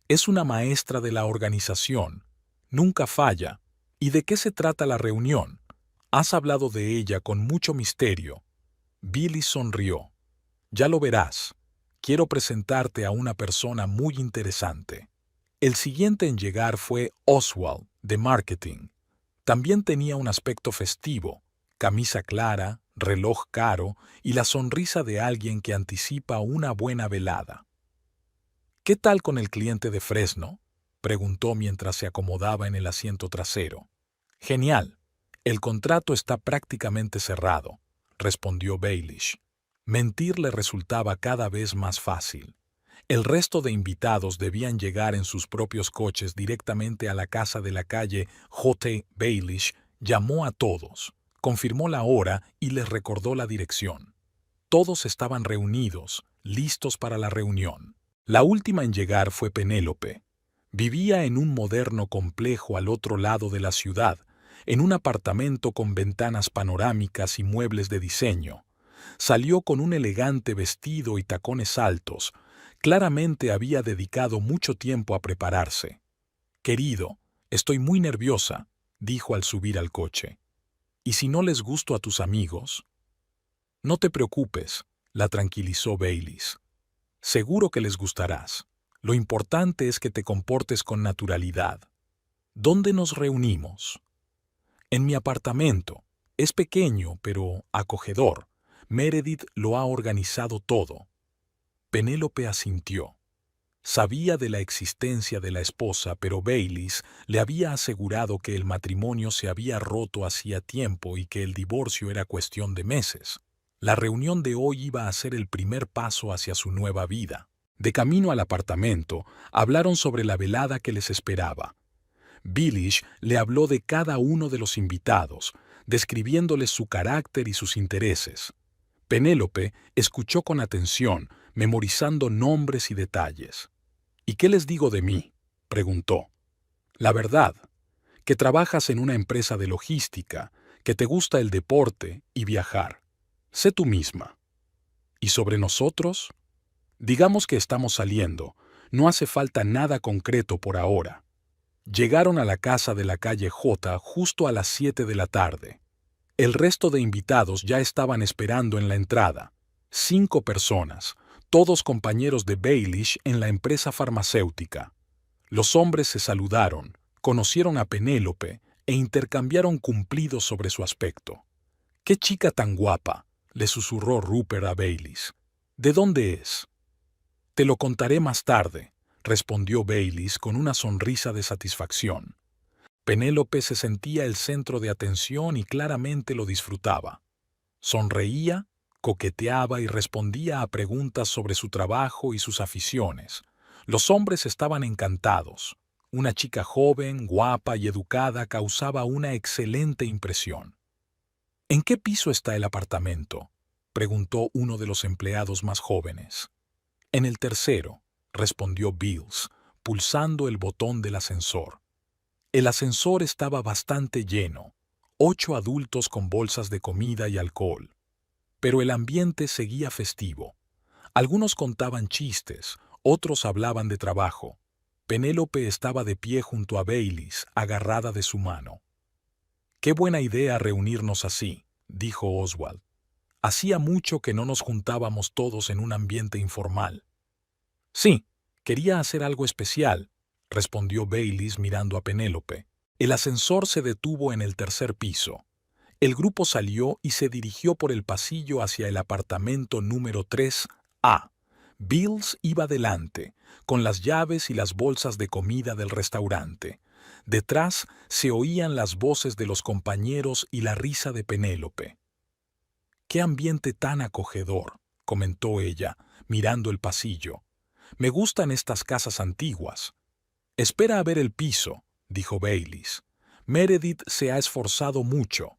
«Es una maestra de la organización. Nunca falla. ¿Y de qué se trata la reunión? Has hablado de ella con mucho misterio». Bilish sonrió. «Ya lo verás. Quiero presentarte a una persona muy interesante». El siguiente en llegar fue Oswald, de marketing. También tenía un aspecto festivo, camisa clara, reloj caro y la sonrisa de alguien que anticipa una buena velada. «¿Qué tal con el cliente de Fresno?», preguntó mientras se acomodaba en el asiento trasero. «Genial. El contrato está prácticamente cerrado», respondió Baelish. Mentir le resultaba cada vez más fácil. El resto de invitados debían llegar en sus propios coches directamente a la casa de la calle J. Baelish. Llamó a todos, confirmó la hora y les recordó la dirección. Todos estaban reunidos, listos para la reunión. La última en llegar fue Penélope. Vivía en un moderno complejo al otro lado de la ciudad, en un apartamento con ventanas panorámicas y muebles de diseño. Salió con un elegante vestido y tacones altos. Claramente había dedicado mucho tiempo a prepararse. «Querido, estoy muy nerviosa», dijo al subir al coche. «¿Y si no les gusto a tus amigos?» «No te preocupes», la tranquilizó Baileys. «Seguro que les gustarás. Lo importante es que te comportes con naturalidad». «¿Dónde nos reunimos?» «En mi apartamento. Es pequeño, pero acogedor. Meredith lo ha organizado todo». Penélope asintió. Sabía de la existencia de la esposa, pero Baileys le había asegurado que el matrimonio se había roto hacía tiempo y que el divorcio era cuestión de meses. La reunión de hoy iba a ser el primer paso hacia su nueva vida. De camino al apartamento, hablaron sobre la velada que les esperaba. Bilish le habló de cada uno de los invitados, describiéndoles su carácter y sus intereses. Penélope escuchó con atención, memorizando nombres y detalles. «¿Y qué les digo de mí?», preguntó. «La verdad, que trabajas en una empresa de logística, que te gusta el deporte y viajar. Sé tú misma. ¿Y sobre nosotros? Digamos que estamos saliendo. No hace falta nada concreto por ahora». Llegaron a la casa de la calle J justo a las 7 de la tarde. El resto de invitados ya estaban esperando en la entrada. 5 personas, todos compañeros de Baelish en la empresa farmacéutica. Los hombres se saludaron, conocieron a Penélope e intercambiaron cumplidos sobre su aspecto. «¡Qué chica tan guapa!», le susurró Rupert a Baelish. «¿De dónde es?». «Te lo contaré más tarde», respondió Baelish con una sonrisa de satisfacción. Penélope se sentía el centro de atención y claramente lo disfrutaba. Sonreía, coqueteaba y respondía a preguntas sobre su trabajo y sus aficiones. Los hombres estaban encantados. Una chica joven, guapa y educada causaba una excelente impresión. «¿En qué piso está el apartamento?», preguntó uno de los empleados más jóvenes. «En el tercero», respondió Bills, pulsando el botón del ascensor. El ascensor estaba bastante lleno, 8 adultos con bolsas de comida y alcohol. Pero el ambiente seguía festivo. Algunos contaban chistes, otros hablaban de trabajo. Penélope estaba de pie junto a Baelish, agarrada de su mano. «Qué buena idea reunirnos así», dijo Oswald. «Hacía mucho que no nos juntábamos todos en un ambiente informal». «Sí, quería hacer algo especial», respondió Baelish mirando a Penélope. El ascensor se detuvo en el tercer piso. El grupo salió y se dirigió por el pasillo hacia el apartamento número 3A. Bills iba delante, con las llaves y las bolsas de comida del restaurante. Detrás se oían las voces de los compañeros y la risa de Penélope. «Qué ambiente tan acogedor», comentó ella, mirando el pasillo. «Me gustan estas casas antiguas». «Espera a ver el piso», dijo Baelish. «Meredith se ha esforzado mucho».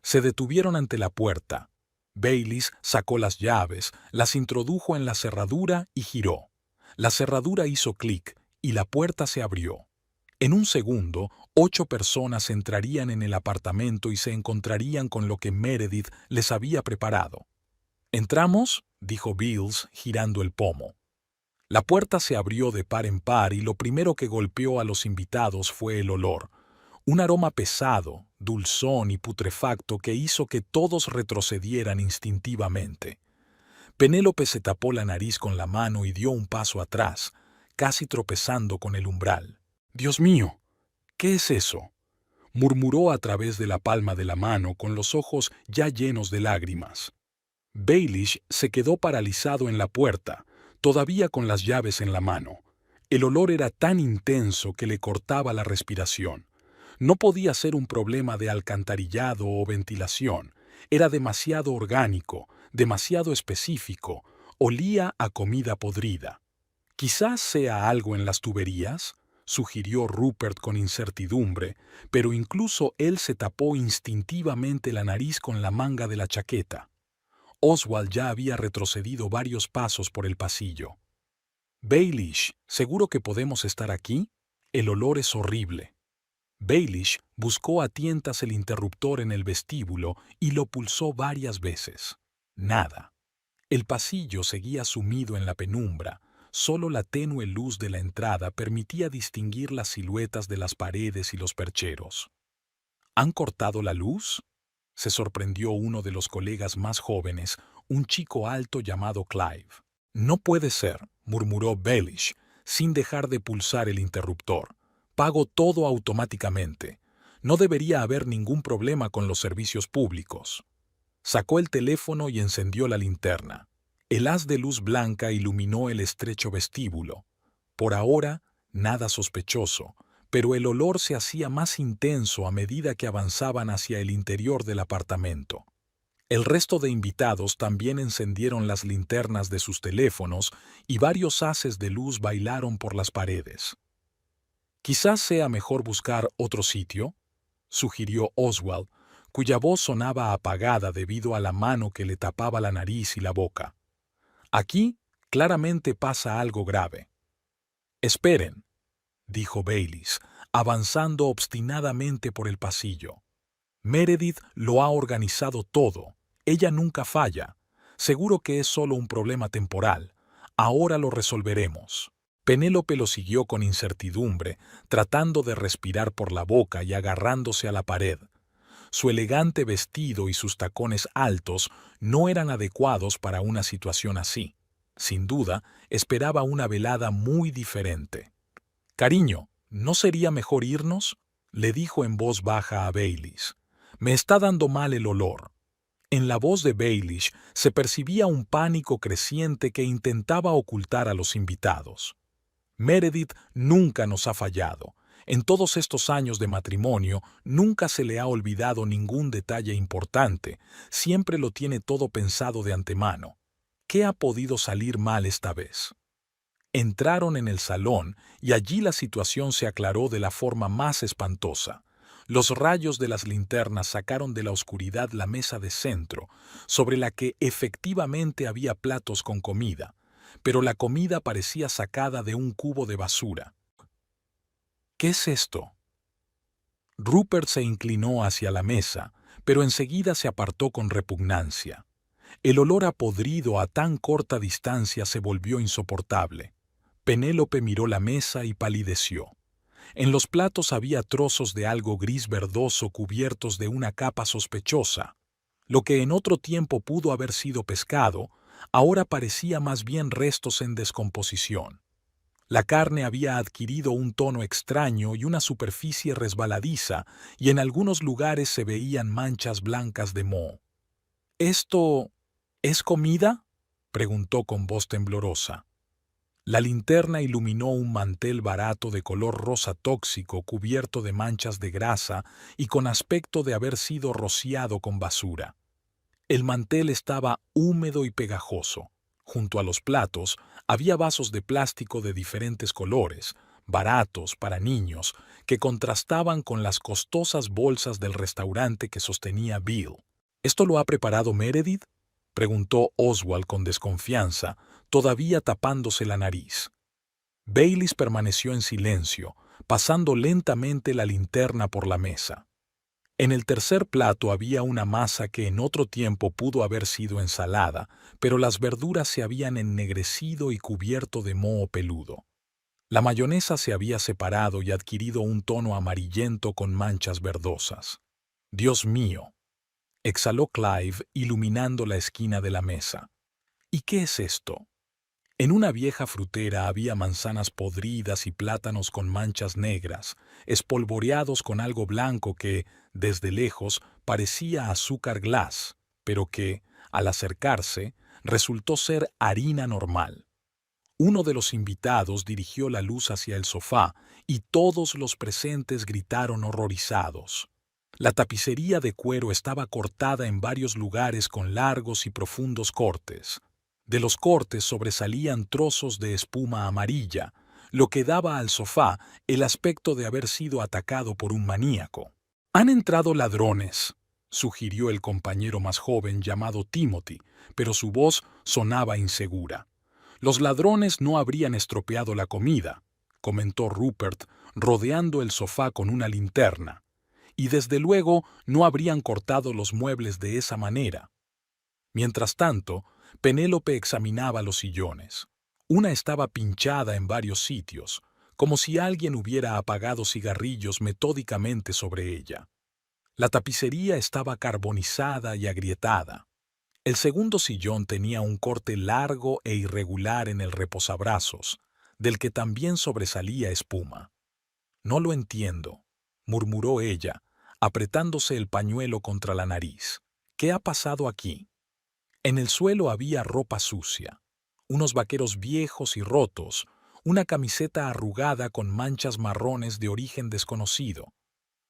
Se detuvieron ante la puerta. Baelish sacó las llaves, las introdujo en la cerradura y giró. La cerradura hizo clic y la puerta se abrió. En un segundo, 8 personas entrarían en el apartamento y se encontrarían con lo que Meredith les había preparado. «¿Entramos?», dijo Bills, girando el pomo. La puerta se abrió de par en par y lo primero que golpeó a los invitados fue el olor. Un aroma pesado, dulzón y putrefacto que hizo que todos retrocedieran instintivamente. Penélope se tapó la nariz con la mano y dio un paso atrás, casi tropezando con el umbral. «Dios mío, ¿qué es eso?», murmuró a través de la palma de la mano con los ojos ya llenos de lágrimas. Baelish se quedó paralizado en la puerta, todavía con las llaves en la mano. El olor era tan intenso que le cortaba la respiración. No podía ser un problema de alcantarillado o ventilación. Era demasiado orgánico, demasiado específico. Olía a comida podrida. «Quizás sea algo en las tuberías», sugirió Rupert con incertidumbre, pero incluso él se tapó instintivamente la nariz con la manga de la chaqueta. Oswald ya había retrocedido varios pasos por el pasillo. «Baelish, ¿seguro que podemos estar aquí? El olor es horrible». Baelish buscó a tientas el interruptor en el vestíbulo y lo pulsó varias veces. Nada. El pasillo seguía sumido en la penumbra. Solo la tenue luz de la entrada permitía distinguir las siluetas de las paredes y los percheros. «¿Han cortado la luz?», se sorprendió uno de los colegas más jóvenes, un chico alto llamado Clive. «No puede ser», murmuró Baelish, sin dejar de pulsar el interruptor. «Pago todo automáticamente. No debería haber ningún problema con los servicios públicos». Sacó el teléfono y encendió la linterna. El haz de luz blanca iluminó el estrecho vestíbulo. Por ahora, nada sospechoso, pero el olor se hacía más intenso a medida que avanzaban hacia el interior del apartamento. El resto de invitados también encendieron las linternas de sus teléfonos y varios haces de luz bailaron por las paredes. «Quizás sea mejor buscar otro sitio», sugirió Oswald, cuya voz sonaba apagada debido a la mano que le tapaba la nariz y la boca. Aquí claramente pasa algo grave. Esperen, dijo Baylis, avanzando obstinadamente por el pasillo. Meredith lo ha organizado todo. Ella nunca falla. Seguro que es solo un problema temporal. Ahora lo resolveremos. Penélope lo siguió con incertidumbre, tratando de respirar por la boca y agarrándose a la pared. Su elegante vestido y sus tacones altos no eran adecuados para una situación así. Sin duda, esperaba una velada muy diferente. «Cariño, ¿no sería mejor irnos?», le dijo en voz baja a Baylis. «Me está dando mal el olor». En la voz de Baylis se percibía un pánico creciente que intentaba ocultar a los invitados. Meredith nunca nos ha fallado. En todos estos años de matrimonio nunca se le ha olvidado ningún detalle importante. Siempre lo tiene todo pensado de antemano. ¿Qué ha podido salir mal esta vez? Entraron en el salón y allí la situación se aclaró de la forma más espantosa. Los rayos de las linternas sacaron de la oscuridad la mesa de centro, sobre la que efectivamente había platos con comida, pero la comida parecía sacada de un cubo de basura. «¿Qué es esto?». Rupert se inclinó hacia la mesa, pero enseguida se apartó con repugnancia. El olor a podrido a tan corta distancia se volvió insoportable. Penélope miró la mesa y palideció. En los platos había trozos de algo gris verdoso cubiertos de una capa sospechosa. Lo que en otro tiempo pudo haber sido pescado, ahora parecía más bien restos en descomposición. La carne había adquirido un tono extraño y una superficie resbaladiza, y en algunos lugares se veían manchas blancas de moho. «¿Esto es comida?», preguntó con voz temblorosa. La linterna iluminó un mantel barato de color rosa tóxico cubierto de manchas de grasa y con aspecto de haber sido rociado con basura. El mantel estaba húmedo y pegajoso. Junto a los platos había vasos de plástico de diferentes colores, baratos para niños, que contrastaban con las costosas bolsas del restaurante que sostenía Bill. «¿Esto lo ha preparado Meredith?», preguntó Oswald con desconfianza, todavía tapándose la nariz. Baylis permaneció en silencio, pasando lentamente la linterna por la mesa. En el tercer plato había una masa que en otro tiempo pudo haber sido ensalada, pero las verduras se habían ennegrecido y cubierto de moho peludo. La mayonesa se había separado y adquirido un tono amarillento con manchas verdosas. «Dios mío», exhaló Clive, iluminando la esquina de la mesa. «¿Y qué es esto?». En una vieja frutera había manzanas podridas y plátanos con manchas negras, espolvoreados con algo blanco que, desde lejos, parecía azúcar glass, pero que, al acercarse, resultó ser harina normal. Uno de los invitados dirigió la luz hacia el sofá y todos los presentes gritaron horrorizados. La tapicería de cuero estaba cortada en varios lugares con largos y profundos cortes. De los cortes sobresalían trozos de espuma amarilla, lo que daba al sofá el aspecto de haber sido atacado por un maníaco. «Han entrado ladrones», sugirió el compañero más joven llamado Timothy, pero su voz sonaba insegura. «Los ladrones no habrían estropeado la comida», comentó Rupert, rodeando el sofá con una linterna. «Y desde luego no habrían cortado los muebles de esa manera». Mientras tanto, Penélope examinaba los sillones. Una estaba pinchada en varios sitios, como si alguien hubiera apagado cigarrillos metódicamente sobre ella. La tapicería estaba carbonizada y agrietada. El segundo sillón tenía un corte largo e irregular en el reposabrazos, del que también sobresalía espuma. «No lo entiendo», murmuró ella, apretándose el pañuelo contra la nariz. «¿Qué ha pasado aquí?». En el suelo había ropa sucia, unos vaqueros viejos y rotos, una camiseta arrugada con manchas marrones de origen desconocido.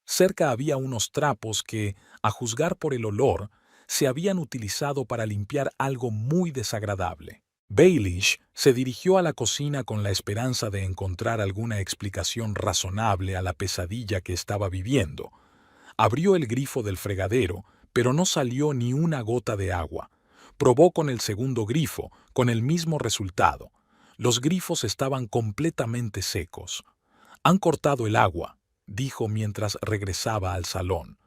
Cerca había unos trapos que, a juzgar por el olor, se habían utilizado para limpiar algo muy desagradable. Baylis se dirigió a la cocina con la esperanza de encontrar alguna explicación razonable a la pesadilla que estaba viviendo. Abrió el grifo del fregadero, pero no salió ni una gota de agua. Probó con el segundo grifo, con el mismo resultado. Los grifos estaban completamente secos. «Han cortado el agua», dijo mientras regresaba al salón.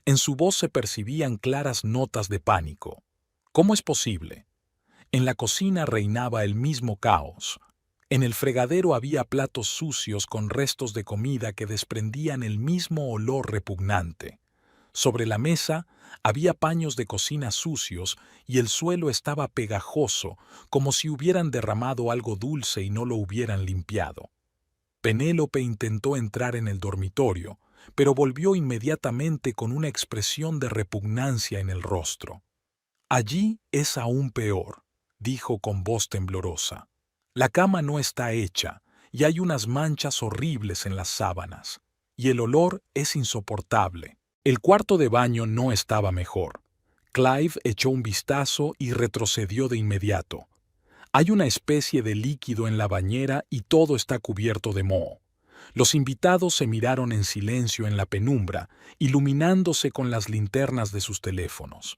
En su voz se percibían claras notas de pánico. «¿Cómo es posible?». En la cocina reinaba el mismo caos. En el fregadero había platos sucios con restos de comida que desprendían el mismo olor repugnante. Sobre la mesa había paños de cocina sucios y el suelo estaba pegajoso, como si hubieran derramado algo dulce y no lo hubieran limpiado. Penélope intentó entrar en el dormitorio, pero volvió inmediatamente con una expresión de repugnancia en el rostro. «Allí es aún peor», dijo con voz temblorosa. «La cama no está hecha y hay unas manchas horribles en las sábanas, y el olor es insoportable». El cuarto de baño no estaba mejor. Clive echó un vistazo y retrocedió de inmediato. Hay una especie de líquido en la bañera y todo está cubierto de moho. Los invitados se miraron en silencio en la penumbra, iluminándose con las linternas de sus teléfonos.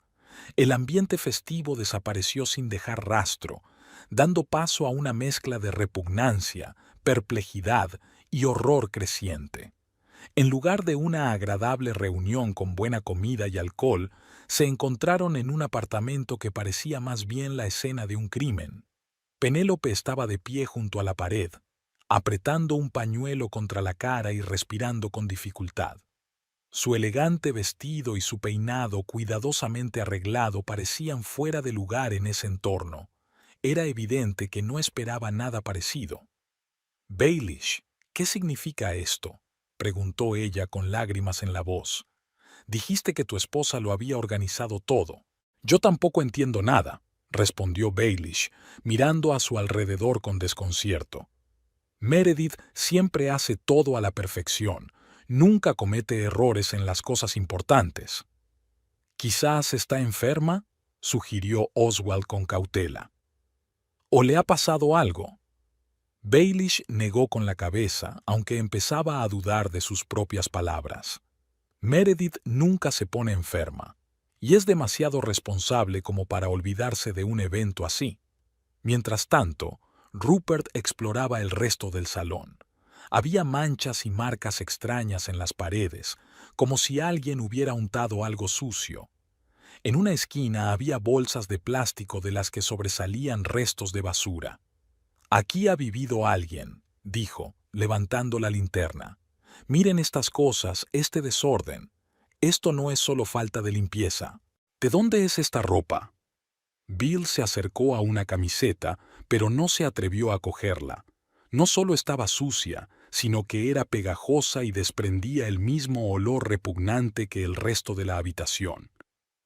El ambiente festivo desapareció sin dejar rastro, dando paso a una mezcla de repugnancia, perplejidad y horror creciente. En lugar de una agradable reunión con buena comida y alcohol, se encontraron en un apartamento que parecía más bien la escena de un crimen. Penélope estaba de pie junto a la pared, apretando un pañuelo contra la cara y respirando con dificultad. Su elegante vestido y su peinado cuidadosamente arreglado parecían fuera de lugar en ese entorno. Era evidente que no esperaba nada parecido. «Baelish, ¿qué significa esto?», preguntó ella con lágrimas en la voz. «Dijiste que tu esposa lo había organizado todo». «Yo tampoco entiendo nada», respondió Baelish, mirando a su alrededor con desconcierto. «Meredith siempre hace todo a la perfección. Nunca comete errores en las cosas importantes». «Quizás está enferma», sugirió Oswald con cautela. «¿O le ha pasado algo?». Baelish negó con la cabeza, aunque empezaba a dudar de sus propias palabras. «Meredith nunca se pone enferma, y es demasiado responsable como para olvidarse de un evento así». Mientras tanto, Rupert exploraba el resto del salón. Había manchas y marcas extrañas en las paredes, como si alguien hubiera untado algo sucio. En una esquina había bolsas de plástico de las que sobresalían restos de basura. «Aquí ha vivido alguien», dijo, levantando la linterna. «Miren estas cosas, este desorden. Esto no es solo falta de limpieza. ¿De dónde es esta ropa?». Bill se acercó a una camiseta, pero no se atrevió a cogerla. No solo estaba sucia, sino que era pegajosa y desprendía el mismo olor repugnante que el resto de la habitación.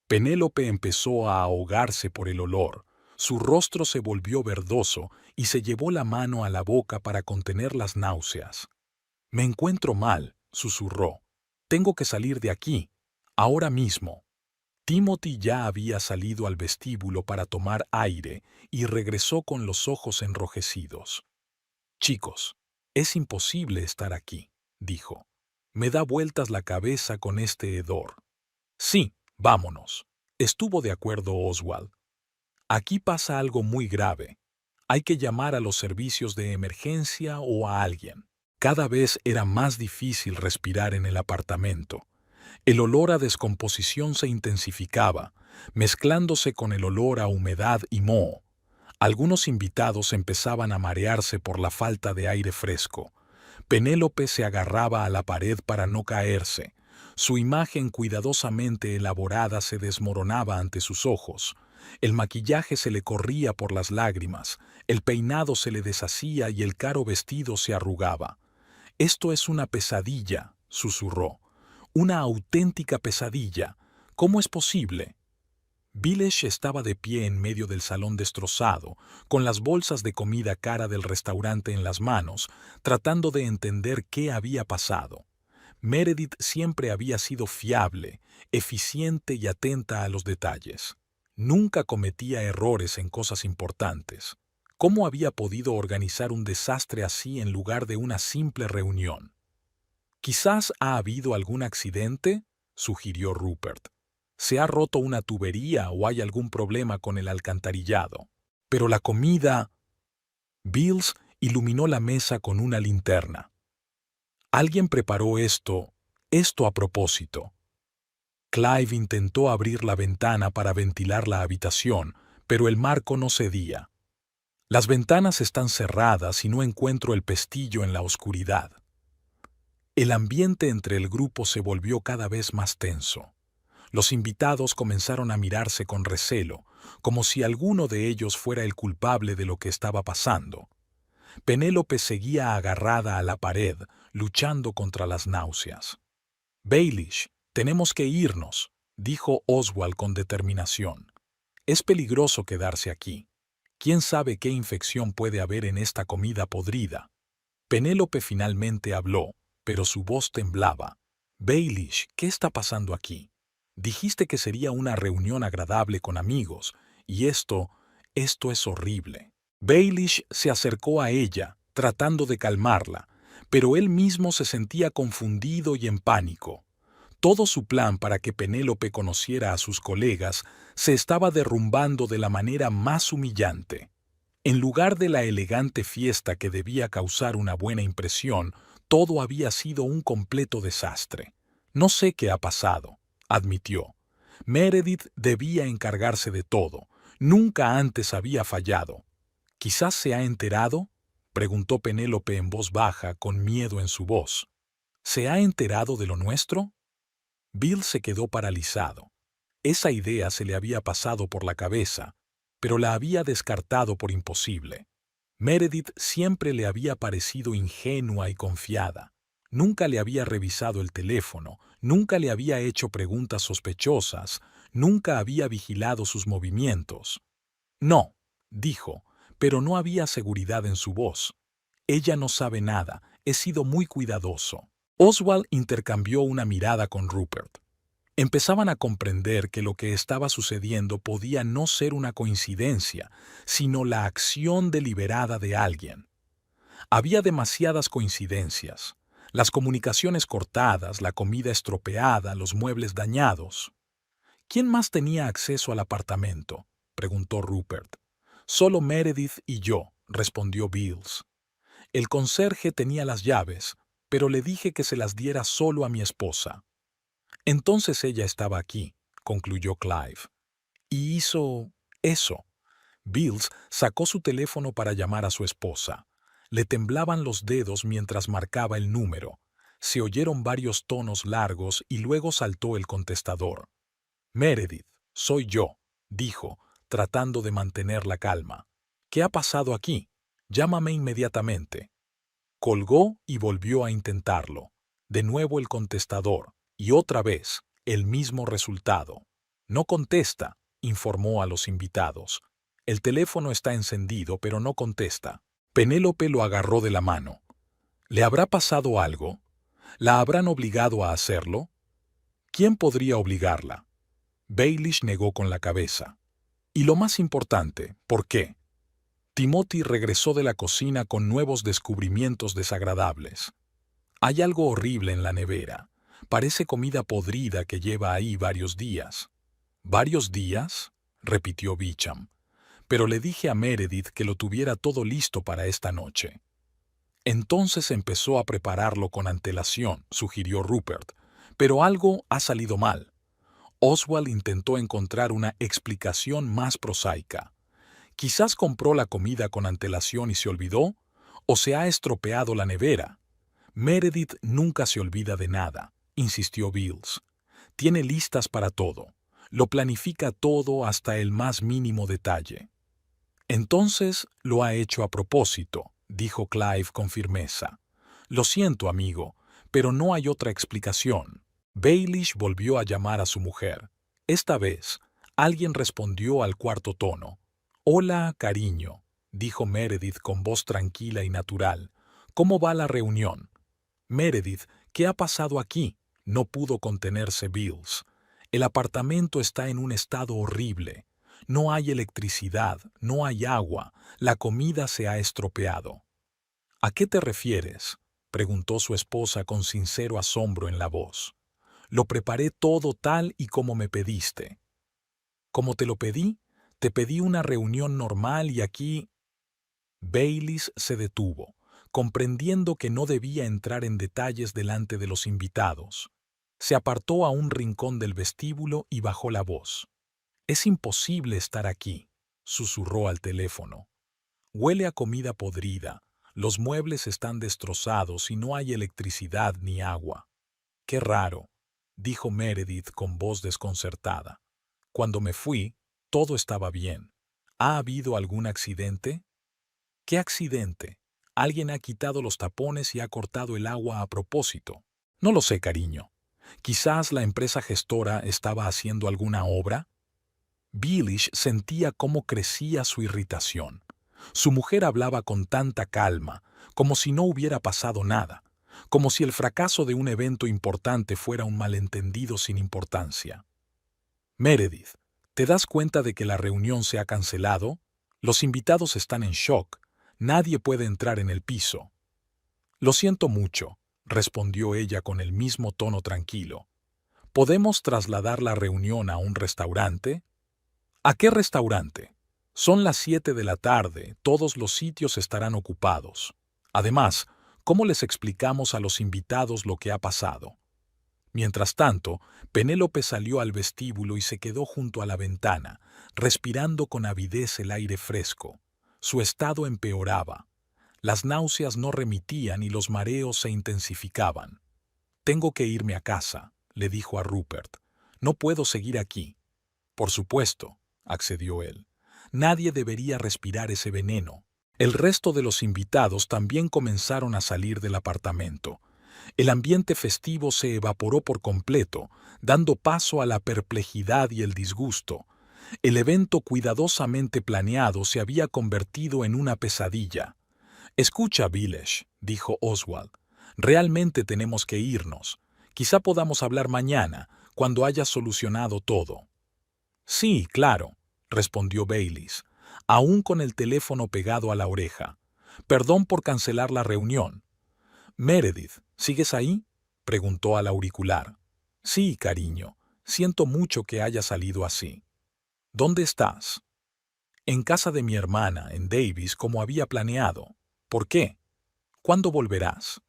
Penélope empezó a ahogarse por el olor. Su rostro se volvió verdoso y se llevó la mano a la boca para contener las náuseas. «Me encuentro mal», susurró. «Tengo que salir de aquí, ahora mismo». Timothy ya había salido al vestíbulo para tomar aire y regresó con los ojos enrojecidos. «Chicos, es imposible estar aquí», dijo. «Me da vueltas la cabeza con este hedor». «Sí, vámonos», estuvo de acuerdo Oswald. «Aquí pasa algo muy grave. Hay que llamar a los servicios de emergencia o a alguien». Cada vez era más difícil respirar en el apartamento. El olor a descomposición se intensificaba, mezclándose con el olor a humedad y moho. Algunos invitados empezaban a marearse por la falta de aire fresco. Penélope se agarraba a la pared para no caerse. Su imagen cuidadosamente elaborada se desmoronaba ante sus ojos. El maquillaje se le corría por las lágrimas, el peinado se le deshacía y el caro vestido se arrugaba. «Esto es una pesadilla», susurró. «Una auténtica pesadilla. ¿Cómo es posible?». Bilesh estaba de pie en medio del salón destrozado, con las bolsas de comida cara del restaurante en las manos, tratando de entender qué había pasado. Meredith siempre había sido fiable, eficiente y atenta a los detalles. Nunca cometía errores en cosas importantes. ¿Cómo había podido organizar un desastre así en lugar de una simple reunión? «¿Quizás ha habido algún accidente?», sugirió Rupert. ¿Se ha roto una tubería o hay algún problema con el alcantarillado? Pero la comida... Bills iluminó la mesa con una linterna. Alguien preparó esto a propósito. Clive intentó abrir la ventana para ventilar la habitación, pero el marco no cedía. Las ventanas están cerradas y no encuentro el pestillo en la oscuridad. El ambiente entre el grupo se volvió cada vez más tenso. Los invitados comenzaron a mirarse con recelo, como si alguno de ellos fuera el culpable de lo que estaba pasando. Penélope seguía agarrada a la pared, luchando contra las náuseas. «Baelish, tenemos que irnos», dijo Oswald con determinación. «Es peligroso quedarse aquí. ¿Quién sabe qué infección puede haber en esta comida podrida?» Penélope finalmente habló, pero su voz temblaba. «Baelish, ¿qué está pasando aquí? Dijiste que sería una reunión agradable con amigos, y esto es horrible». Baelish se acercó a ella, tratando de calmarla, pero él mismo se sentía confundido y en pánico. Todo su plan para que Penélope conociera a sus colegas se estaba derrumbando de la manera más humillante. En lugar de la elegante fiesta que debía causar una buena impresión, todo había sido un completo desastre. «No sé qué ha pasado», admitió. «Meredith debía encargarse de todo. Nunca antes había fallado». «¿Quizás se ha enterado?», preguntó Penélope en voz baja, con miedo en su voz. «¿Se ha enterado de lo nuestro?». Bill se quedó paralizado. Esa idea se le había pasado por la cabeza, pero la había descartado por imposible. Meredith siempre le había parecido ingenua y confiada. Nunca le había revisado el teléfono, nunca le había hecho preguntas sospechosas, nunca había vigilado sus movimientos. «No», dijo, pero no había seguridad en su voz. «Ella no sabe nada, he sido muy cuidadoso». Oswald intercambió una mirada con Rupert. Empezaban a comprender que lo que estaba sucediendo podía no ser una coincidencia, sino la acción deliberada de alguien. Había demasiadas coincidencias. Las comunicaciones cortadas, la comida estropeada, los muebles dañados. «¿Quién más tenía acceso al apartamento?», preguntó Rupert. «Solo Meredith y yo», respondió Bills. «El conserje tenía las llaves, pero le dije que se las diera solo a mi esposa». «Entonces ella estaba aquí», concluyó Clive. «Y hizo eso». Bills sacó su teléfono para llamar a su esposa. Le temblaban los dedos mientras marcaba el número. Se oyeron varios tonos largos y luego saltó el contestador. «Meredith, soy yo», dijo, tratando de mantener la calma. «¿Qué ha pasado aquí? Llámame inmediatamente». Colgó y volvió a intentarlo. De nuevo el contestador, y otra vez, el mismo resultado. «No contesta», informó a los invitados. «El teléfono está encendido, pero no contesta». Penélope lo agarró de la mano. ¿Le habrá pasado algo? ¿La habrán obligado a hacerlo? ¿Quién podría obligarla? Baelish negó con la cabeza. Y lo más importante, ¿por qué? Timothy regresó de la cocina con nuevos descubrimientos desagradables. «Hay algo horrible en la nevera. Parece comida podrida que lleva ahí varios días». «¿Varios días?», repitió Beecham. «Pero le dije a Meredith que lo tuviera todo listo para esta noche». «Entonces empezó a prepararlo con antelación», sugirió Rupert. «Pero algo ha salido mal». Oswald intentó encontrar una explicación más prosaica. «Quizás compró la comida con antelación y se olvidó, o se ha estropeado la nevera». «Meredith nunca se olvida de nada», insistió Bills. «Tiene listas para todo. Lo planifica todo hasta el más mínimo detalle». «Entonces lo ha hecho a propósito», dijo Clive con firmeza. «Lo siento, amigo, pero no hay otra explicación». Baelish volvió a llamar a su mujer. Esta vez, alguien respondió al cuarto tono. «Hola, cariño», dijo Meredith con voz tranquila y natural. «¿Cómo va la reunión?» «Meredith, ¿qué ha pasado aquí?», no pudo contenerse Bills. «El apartamento está en un estado horrible. No hay electricidad, no hay agua, la comida se ha estropeado». «¿A qué te refieres?», preguntó su esposa con sincero asombro en la voz. Lo preparé todo tal y como me pediste. ¿Cómo te lo pedí? Te pedí una reunión normal y aquí... Baylis se detuvo, comprendiendo que no debía entrar en detalles delante de los invitados. Se apartó a un rincón del vestíbulo y bajó la voz. «Es imposible estar aquí», susurró al teléfono. «Huele a comida podrida, los muebles están destrozados y no hay electricidad ni agua». «Qué raro», dijo Meredith con voz desconcertada. «Cuando me fui, todo estaba bien. ¿Ha habido algún accidente?» «¿Qué accidente? Alguien ha quitado los tapones y ha cortado el agua a propósito». «No lo sé, cariño. Quizás la empresa gestora estaba haciendo alguna obra». Baelish sentía cómo crecía su irritación. Su mujer hablaba con tanta calma, como si no hubiera pasado nada, como si el fracaso de un evento importante fuera un malentendido sin importancia. «Meredith, ¿te das cuenta de que la reunión se ha cancelado? Los invitados están en shock. Nadie puede entrar en el piso». «Lo siento mucho», respondió ella con el mismo tono tranquilo. «¿Podemos trasladar la reunión a un restaurante?» «¿A qué restaurante? Son las 7 de la tarde, todos los sitios estarán ocupados. Además, ¿cómo les explicamos a los invitados lo que ha pasado?» Mientras tanto, Penélope salió al vestíbulo y se quedó junto a la ventana, respirando con avidez el aire fresco. Su estado empeoraba. Las náuseas no remitían y los mareos se intensificaban. «Tengo que irme a casa», le dijo a Rupert. «No puedo seguir aquí». «Por supuesto», accedió él. «Nadie debería respirar ese veneno». El resto de los invitados también comenzaron a salir del apartamento. El ambiente festivo se evaporó por completo, dando paso a la perplejidad y el disgusto. El evento cuidadosamente planeado se había convertido en una pesadilla. «Escucha, Baelish», dijo Oswald, «realmente tenemos que irnos. Quizá podamos hablar mañana, cuando hayas solucionado todo». «Sí, claro», respondió Baylis, aún con el teléfono pegado a la oreja. «Perdón por cancelar la reunión». «Meredith, ¿sigues ahí?», preguntó al auricular. «Sí, cariño, siento mucho que haya salido así». «¿Dónde estás?» «En casa de mi hermana, en Davis, como había planeado». «¿Por qué? ¿Cuándo volverás?»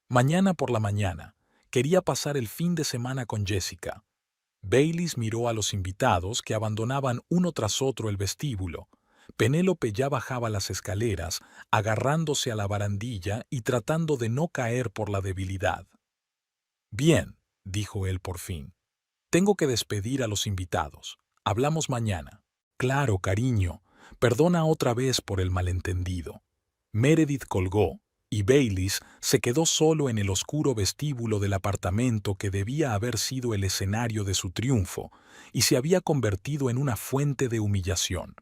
«Mañana por la mañana. Quería pasar el fin de semana con Jessica». Baylis miró a los invitados que abandonaban uno tras otro el vestíbulo. Penélope ya bajaba las escaleras, agarrándose a la barandilla y tratando de no caer por la debilidad. «Bien», dijo él por fin. «Tengo que despedir a los invitados. Hablamos mañana». «Claro, cariño. Perdona otra vez por el malentendido». Meredith colgó, y Baylis se quedó solo en el oscuro vestíbulo del apartamento que debía haber sido el escenario de su triunfo y se había convertido en una fuente de humillación.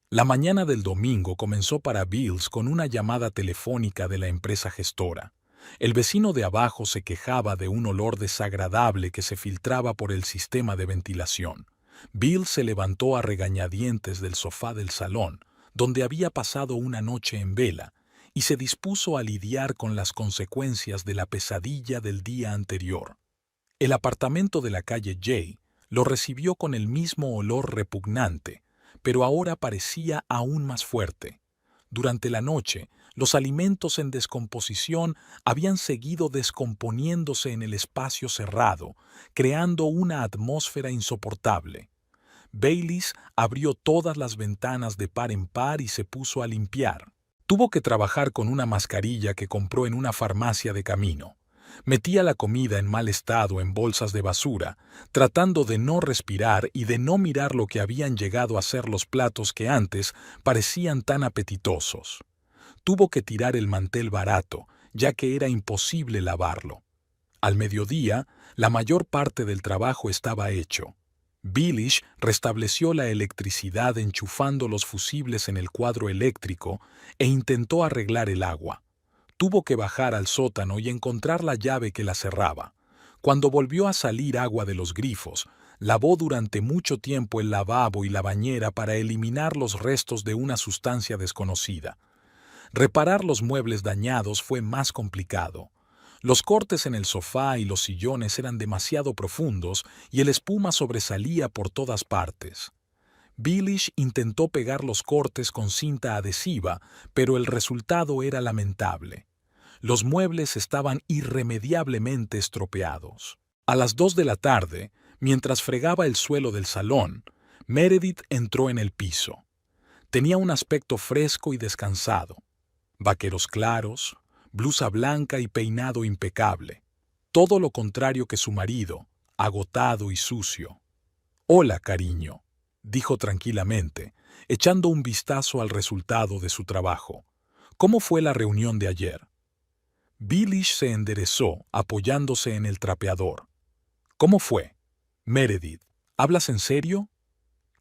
La mañana del domingo comenzó para Bills con una llamada telefónica de la empresa gestora. El vecino de abajo se quejaba de un olor desagradable que se filtraba por el sistema de ventilación. Bill se levantó a regañadientes del sofá del salón, donde había pasado una noche en vela, y se dispuso a lidiar con las consecuencias de la pesadilla del día anterior. El apartamento de la calle Jay lo recibió con el mismo olor repugnante, pero ahora parecía aún más fuerte. Durante la noche, los alimentos en descomposición habían seguido descomponiéndose en el espacio cerrado, creando una atmósfera insoportable. Baylis abrió todas las ventanas de par en par y se puso a limpiar. Tuvo que trabajar con una mascarilla que compró en una farmacia de camino. Metía la comida en mal estado en bolsas de basura, tratando de no respirar y de no mirar lo que habían llegado a ser los platos que antes parecían tan apetitosos. Tuvo que tirar el mantel barato, ya que era imposible lavarlo. Al mediodía, la mayor parte del trabajo estaba hecho. Baelish restableció la electricidad enchufando los fusibles en el cuadro eléctrico e intentó arreglar el agua. Tuvo que bajar al sótano y encontrar la llave que la cerraba. Cuando volvió a salir agua de los grifos, lavó durante mucho tiempo el lavabo y la bañera para eliminar los restos de una sustancia desconocida. Reparar los muebles dañados fue más complicado. Los cortes en el sofá y los sillones eran demasiado profundos y el espuma sobresalía por todas partes. Bilish intentó pegar los cortes con cinta adhesiva, pero el resultado era lamentable. Los muebles estaban irremediablemente estropeados. A las 2 de la tarde, mientras fregaba el suelo del salón, Meredith entró en el piso. Tenía un aspecto fresco y descansado. Vaqueros claros, blusa blanca y peinado impecable. Todo lo contrario que su marido, agotado y sucio. «Hola, cariño», dijo tranquilamente, echando un vistazo al resultado de su trabajo. «¿Cómo fue la reunión de ayer?» Bilish se enderezó, apoyándose en el trapeador. «¿Cómo fue?» «Meredith, ¿hablas en serio?»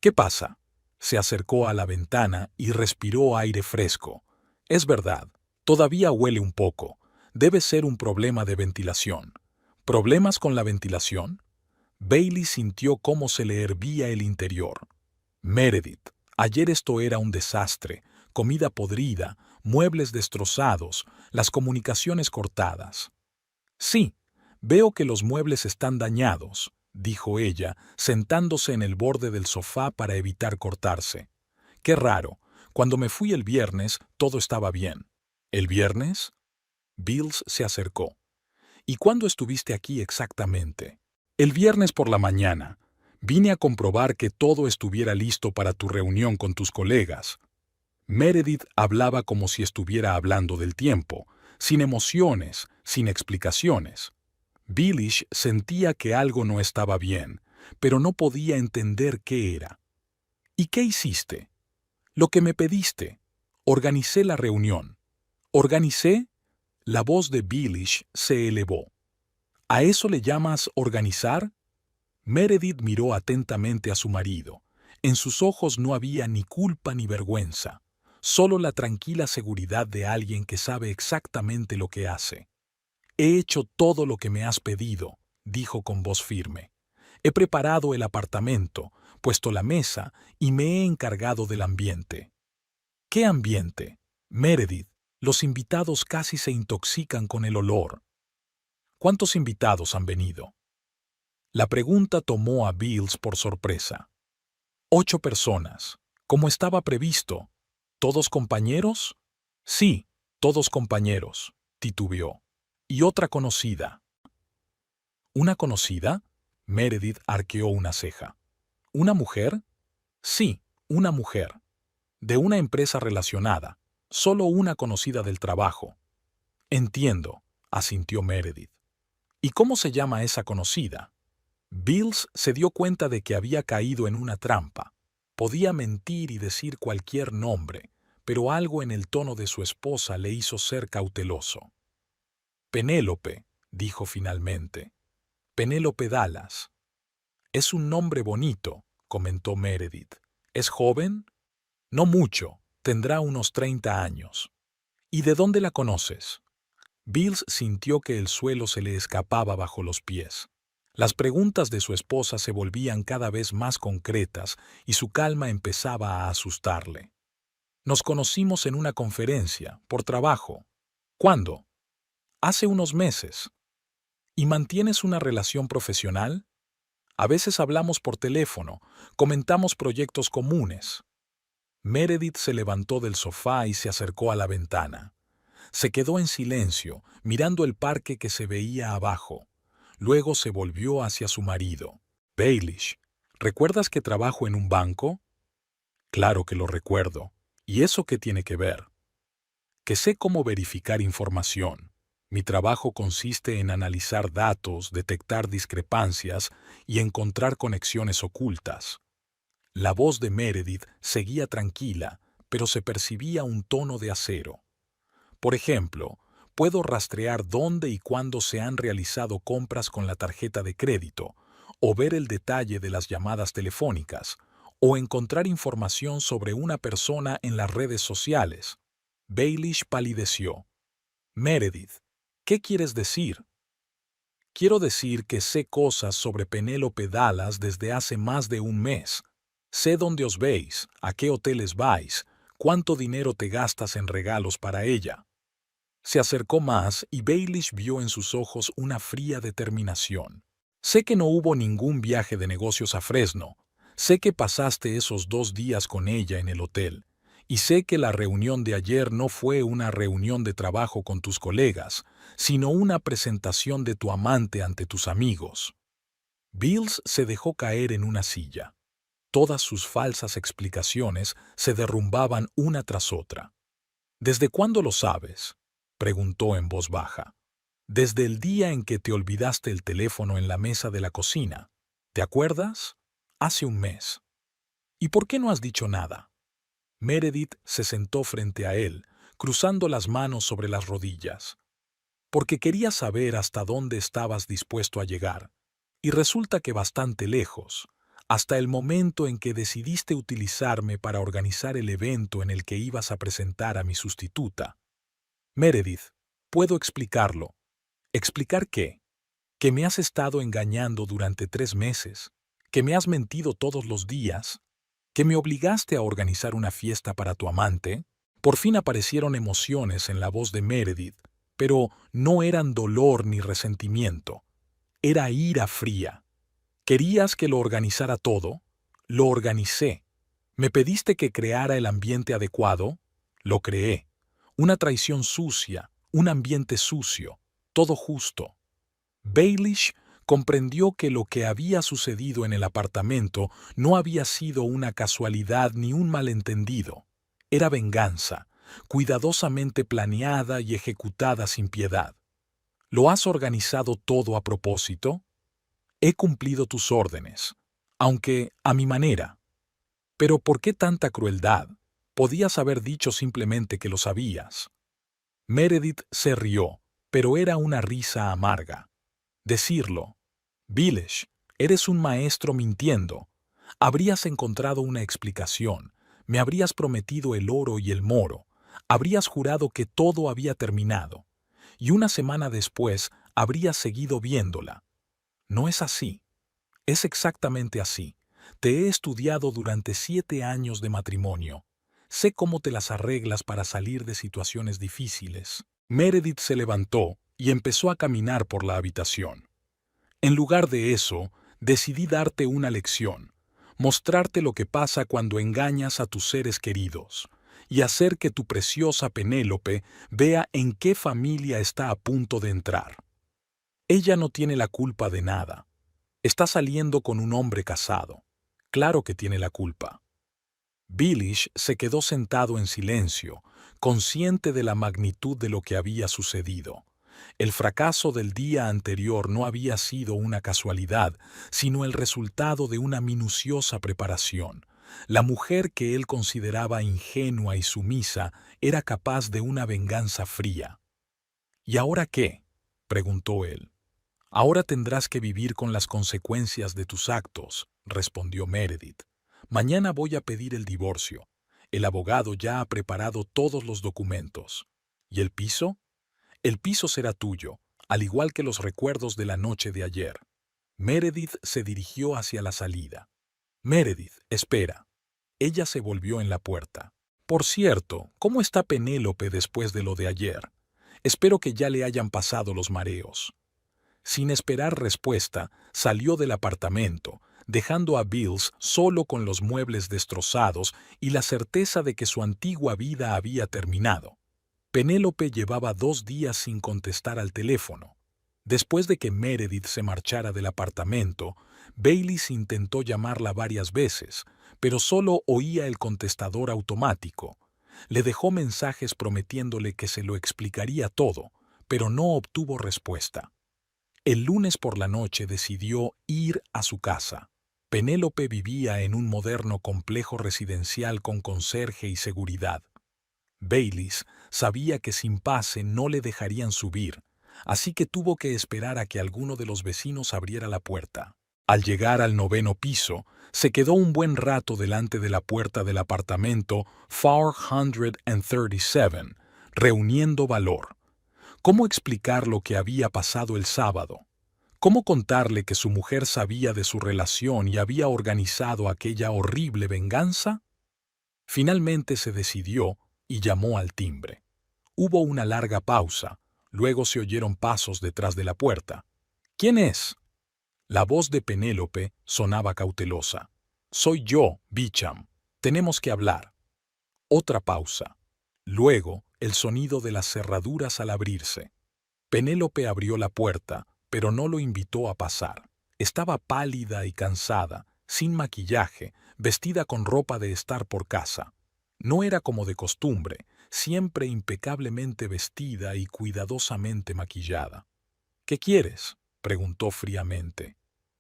«¿Qué pasa?» Se acercó a la ventana y respiró aire fresco. «Es verdad, todavía huele un poco. Debe ser un problema de ventilación». ¿Problemas con la ventilación? Bailey sintió cómo se le hervía el interior. «Meredith, ayer esto era un desastre. Comida podrida, muebles destrozados, las comunicaciones cortadas». «Sí, veo que los muebles están dañados», dijo ella, sentándose en el borde del sofá para evitar cortarse. «Qué raro. Cuando me fui el viernes, todo estaba bien». «¿El viernes?» Bills se acercó. «¿Y cuándo estuviste aquí exactamente?» «El viernes por la mañana. Vine a comprobar que todo estuviera listo para tu reunión con tus colegas». Meredith hablaba como si estuviera hablando del tiempo, sin emociones, sin explicaciones. Bilish sentía que algo no estaba bien, pero no podía entender qué era. «¿Y qué hiciste?» «Lo que me pediste. Organicé la reunión». «¿Organicé?» La voz de Bilish se elevó. «¿A eso le llamas organizar?» Meredith miró atentamente a su marido. En sus ojos no había ni culpa ni vergüenza, solo la tranquila seguridad de alguien que sabe exactamente lo que hace. «He hecho todo lo que me has pedido», dijo con voz firme. «He preparado el apartamento, puesto la mesa y me he encargado del ambiente». «¿Qué ambiente?» «Meredith, los invitados casi se intoxican con el olor». «¿Cuántos invitados han venido?» La pregunta tomó a Bills por sorpresa. 8 personas, como estaba previsto. ¿Todos compañeros? Sí, todos compañeros, titubeó. Y otra conocida. ¿Una conocida? Meredith arqueó una ceja. ¿Una mujer? Sí, una mujer. De una empresa relacionada, solo una conocida del trabajo. Entiendo, asintió Meredith. ¿Y cómo se llama esa conocida? Bills se dio cuenta de que había caído en una trampa. Podía mentir y decir cualquier nombre, pero algo en el tono de su esposa le hizo ser cauteloso. «Penélope», dijo finalmente. «Penélope Dallas». «Es un nombre bonito», comentó Meredith. «¿Es joven?» «No mucho. Tendrá unos 30 años». «¿Y de dónde la conoces?» Bills sintió que el suelo se le escapaba bajo los pies. Las preguntas de su esposa se volvían cada vez más concretas y su calma empezaba a asustarle. «Nos conocimos en una conferencia, por trabajo». «¿Cuándo?» «Hace unos meses». «¿Y mantienes una relación profesional?» «A veces hablamos por teléfono, comentamos proyectos comunes». Meredith se levantó del sofá y se acercó a la ventana. Se quedó en silencio, mirando el parque que se veía abajo. Luego se volvió hacia su marido. «Baelish, ¿recuerdas que trabajo en un banco?» «Claro que lo recuerdo. ¿Y eso qué tiene que ver?» «Que sé cómo verificar información. Mi trabajo consiste en analizar datos, detectar discrepancias y encontrar conexiones ocultas». La voz de Meredith seguía tranquila, pero se percibía un tono de acero. «Por ejemplo, puedo rastrear dónde y cuándo se han realizado compras con la tarjeta de crédito, o ver el detalle de las llamadas telefónicas, o encontrar información sobre una persona en las redes sociales». Baelish palideció. «Meredith, ¿qué quieres decir?» «Quiero decir que sé cosas sobre Penélope Dallas desde hace más de un mes. Sé dónde os veis, a qué hoteles vais, cuánto dinero te gastas en regalos para ella». Se acercó más y Baelish vio en sus ojos una fría determinación. Sé que no hubo ningún viaje de negocios a Fresno. Sé que pasaste esos 2 días con ella en el hotel. Y sé que la reunión de ayer no fue una reunión de trabajo con tus colegas, sino una presentación de tu amante ante tus amigos. Bills se dejó caer en una silla. Todas sus falsas explicaciones se derrumbaban una tras otra. ¿Desde cuándo lo sabes?, preguntó en voz baja. Desde el día en que te olvidaste el teléfono en la mesa de la cocina. ¿Te acuerdas? Hace un mes. ¿Y por qué no has dicho nada? Meredith se sentó frente a él, cruzando las manos sobre las rodillas. Porque quería saber hasta dónde estabas dispuesto a llegar. Y resulta que bastante lejos, hasta el momento en que decidiste utilizarme para organizar el evento en el que ibas a presentar a mi sustituta. Meredith, puedo explicarlo. ¿Explicar qué? Que me has estado engañando durante 3 meses, que me has mentido todos los días, que me obligaste a organizar una fiesta para tu amante. Por fin aparecieron emociones en la voz de Meredith, pero no eran dolor ni resentimiento. Era ira fría. ¿Querías que lo organizara todo? Lo organicé. ¿Me pediste que creara el ambiente adecuado? Lo creé. Una traición sucia, un ambiente sucio, todo justo. Baelish comprendió que lo que había sucedido en el apartamento no había sido una casualidad ni un malentendido. Era venganza, cuidadosamente planeada y ejecutada sin piedad. ¿Lo has organizado todo a propósito? He cumplido tus órdenes, aunque a mi manera. Pero ¿por qué tanta crueldad? Podías haber dicho simplemente que lo sabías. Meredith se rió, pero era una risa amarga. Decirlo. Baelish, eres un maestro mintiendo. Habrías encontrado una explicación. Me habrías prometido el oro y el moro. Habrías jurado que todo había terminado. Y una semana después habrías seguido viéndola. No es así. Es exactamente así. Te he estudiado durante 7 años de matrimonio. Sé cómo te las arreglas para salir de situaciones difíciles. Meredith se levantó y empezó a caminar por la habitación. En lugar de eso, decidí darte una lección, mostrarte lo que pasa cuando engañas a tus seres queridos, y hacer que tu preciosa Penélope vea en qué familia está a punto de entrar. Ella no tiene la culpa de nada. Está saliendo con un hombre casado. Claro que tiene la culpa. Baelish se quedó sentado en silencio, consciente de la magnitud de lo que había sucedido. El fracaso del día anterior no había sido una casualidad, sino el resultado de una minuciosa preparación. La mujer que él consideraba ingenua y sumisa era capaz de una venganza fría. ¿Y ahora qué?, preguntó él. Ahora tendrás que vivir con las consecuencias de tus actos, respondió Meredith. Mañana voy a pedir el divorcio. El abogado ya ha preparado todos los documentos. ¿Y el piso? El piso será tuyo, al igual que los recuerdos de la noche de ayer. Meredith se dirigió hacia la salida. Meredith, espera. Ella se volvió en la puerta. Por cierto, ¿cómo está Penélope después de lo de ayer? Espero que ya le hayan pasado los mareos. Sin esperar respuesta, salió del apartamento, dejando a Bills solo con los muebles destrozados y la certeza de que su antigua vida había terminado. Penélope llevaba 2 días sin contestar al teléfono. Después de que Meredith se marchara del apartamento, Baelish intentó llamarla varias veces, pero solo oía el contestador automático. Le dejó mensajes prometiéndole que se lo explicaría todo, pero no obtuvo respuesta. El lunes por la noche decidió ir a su casa. Penélope vivía en un moderno complejo residencial con conserje y seguridad. Baelish sabía que sin pase no le dejarían subir, así que tuvo que esperar a que alguno de los vecinos abriera la puerta. Al llegar al 9º piso, se quedó un buen rato delante de la puerta del apartamento 437, reuniendo valor. ¿Cómo explicar lo que había pasado el sábado? ¿Cómo contarle que su mujer sabía de su relación y había organizado aquella horrible venganza? Finalmente se decidió y llamó al timbre. Hubo una larga pausa. Luego se oyeron pasos detrás de la puerta. ¿Quién es? La voz de Penélope sonaba cautelosa. Soy yo, Bicham. Tenemos que hablar. Otra pausa. Luego, el sonido de las cerraduras al abrirse. Penélope abrió la puerta, pero no lo invitó a pasar. Estaba pálida y cansada, sin maquillaje, vestida con ropa de estar por casa. No era como de costumbre, siempre impecablemente vestida y cuidadosamente maquillada. ¿Qué quieres?, preguntó fríamente.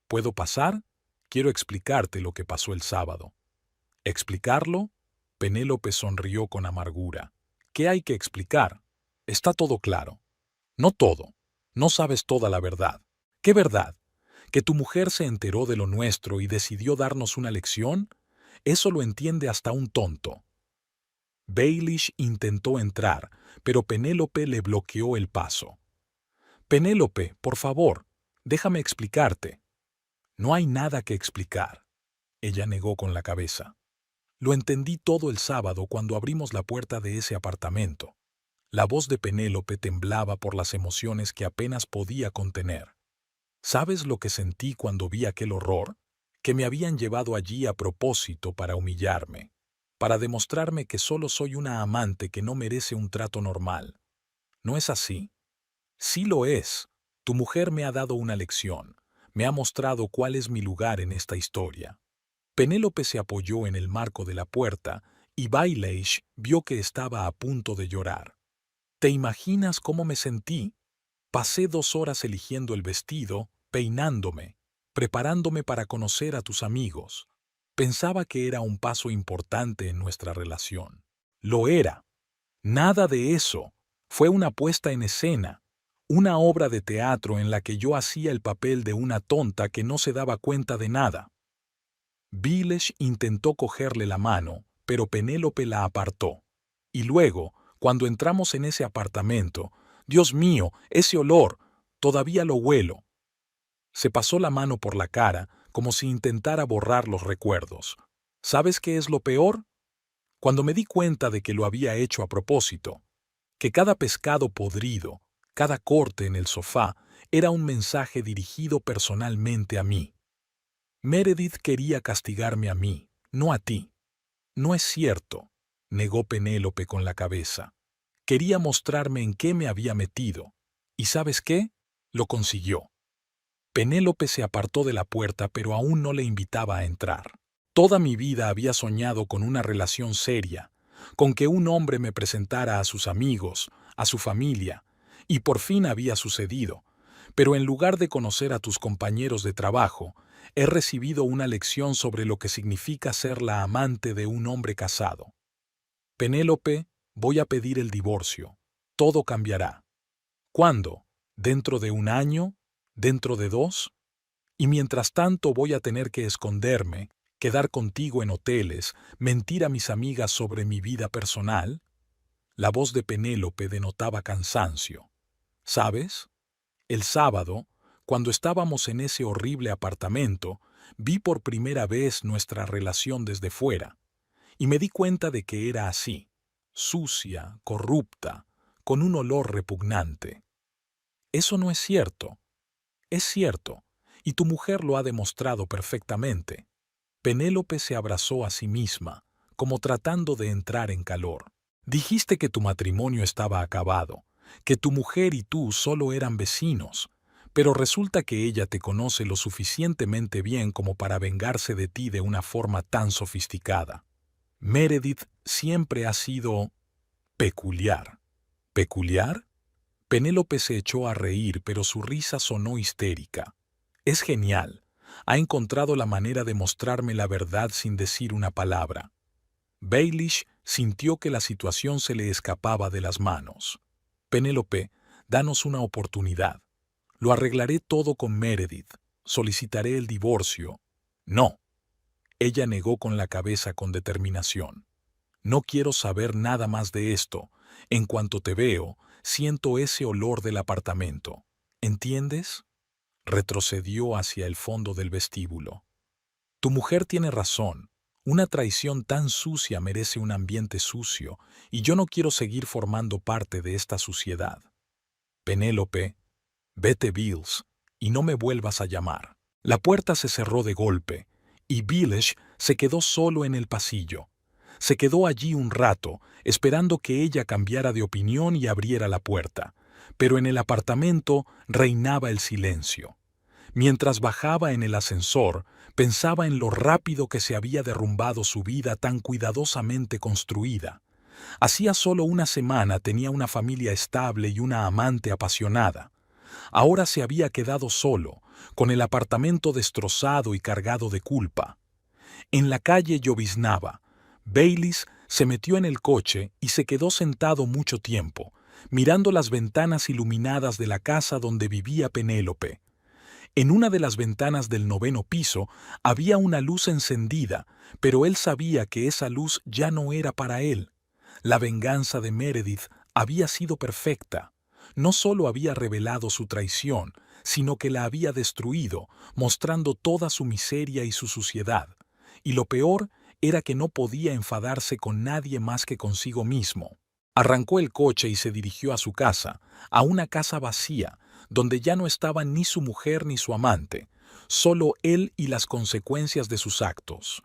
¿Puedo pasar? Quiero explicarte lo que pasó el sábado. ¿Explicarlo? Penélope sonrió con amargura. ¿Qué hay que explicar? Está todo claro. No todo. No sabes toda la verdad. ¿Qué verdad? ¿Que tu mujer se enteró de lo nuestro y decidió darnos una lección? Eso lo entiende hasta un tonto. Baelish intentó entrar, pero Penélope le bloqueó el paso. Penélope, por favor, déjame explicarte. No hay nada que explicar. Ella negó con la cabeza. Lo entendí todo el sábado cuando abrimos la puerta de ese apartamento. La voz de Penélope temblaba por las emociones que apenas podía contener. ¿Sabes lo que sentí cuando vi aquel horror? Que me habían llevado allí a propósito para humillarme, para demostrarme que solo soy una amante que no merece un trato normal. ¿No es así? Sí lo es. Tu mujer me ha dado una lección, me ha mostrado cuál es mi lugar en esta historia. Penélope se apoyó en el marco de la puerta y Baelish vio que estaba a punto de llorar. ¿Te imaginas cómo me sentí? Pasé 2 horas eligiendo el vestido, peinándome, preparándome para conocer a tus amigos. Pensaba que era un paso importante en nuestra relación. Lo era. Nada de eso. Fue una puesta en escena, una obra de teatro en la que yo hacía el papel de una tonta que no se daba cuenta de nada. Baelish intentó cogerle la mano, pero Penélope la apartó. Y luego, cuando entramos en ese apartamento, Dios mío, ese olor, todavía lo huelo. Se pasó la mano por la cara, como si intentara borrar los recuerdos. ¿Sabes qué es lo peor? Cuando me di cuenta de que lo había hecho a propósito, que cada pescado podrido, cada corte en el sofá, era un mensaje dirigido personalmente a mí. Meredith quería castigarme a mí, no a ti. No es cierto, negó Penélope con la cabeza. Quería mostrarme en qué me había metido. ¿Y sabes qué? Lo consiguió. Penélope se apartó de la puerta, pero aún no le invitaba a entrar. Toda mi vida había soñado con una relación seria, con que un hombre me presentara a sus amigos, a su familia, y por fin había sucedido. Pero en lugar de conocer a tus compañeros de trabajo, he recibido una lección sobre lo que significa ser la amante de un hombre casado. Penélope, voy a pedir el divorcio. Todo cambiará. ¿Cuándo? ¿Dentro de 1 año? ¿Dentro de 2? Y mientras tanto voy a tener que esconderme, quedar contigo en hoteles, mentir a mis amigas sobre mi vida personal. La voz de Penélope denotaba cansancio. ¿Sabes? El sábado, cuando estábamos en ese horrible apartamento, vi por primera vez nuestra relación desde fuera, y me di cuenta de que era así, sucia, corrupta, con un olor repugnante. Eso no es cierto. Es cierto, y tu mujer lo ha demostrado perfectamente. Penélope se abrazó a sí misma, como tratando de entrar en calor. Dijiste que tu matrimonio estaba acabado, que tu mujer y tú solo eran vecinos, pero resulta que ella te conoce lo suficientemente bien como para vengarse de ti de una forma tan sofisticada. Meredith siempre ha sido peculiar. ¿Peculiar? Penélope se echó a reír, pero su risa sonó histérica. Es genial. Ha encontrado la manera de mostrarme la verdad sin decir una palabra. Baelish sintió que la situación se le escapaba de las manos. Penélope, danos una oportunidad. Lo arreglaré todo con Meredith. Solicitaré el divorcio. No. Ella negó con la cabeza con determinación. No quiero saber nada más de esto. En cuanto te veo, siento ese olor del apartamento. ¿Entiendes? Retrocedió hacia el fondo del vestíbulo. Tu mujer tiene razón. Una traición tan sucia merece un ambiente sucio, y yo no quiero seguir formando parte de esta suciedad. Penélope, vete, Bills, y no me vuelvas a llamar. La puerta se cerró de golpe, y Bills se quedó solo en el pasillo. Se quedó allí un rato, esperando que ella cambiara de opinión y abriera la puerta, pero en el apartamento reinaba el silencio. Mientras bajaba en el ascensor, pensaba en lo rápido que se había derrumbado su vida tan cuidadosamente construida. Hacía solo una semana tenía una familia estable y una amante apasionada. Ahora se había quedado solo, con el apartamento destrozado y cargado de culpa. En la calle lloviznaba. Baylis se metió en el coche y se quedó sentado mucho tiempo, mirando las ventanas iluminadas de la casa donde vivía Penélope. En una de las ventanas del 9º piso había una luz encendida, pero él sabía que esa luz ya no era para él. La venganza de Meredith había sido perfecta. No solo había revelado su traición, sino que la había destruido, mostrando toda su miseria y su suciedad. Y lo peor era que no podía enfadarse con nadie más que consigo mismo. Arrancó el coche y se dirigió a su casa, a una casa vacía, donde ya no estaban ni su mujer ni su amante, solo él y las consecuencias de sus actos.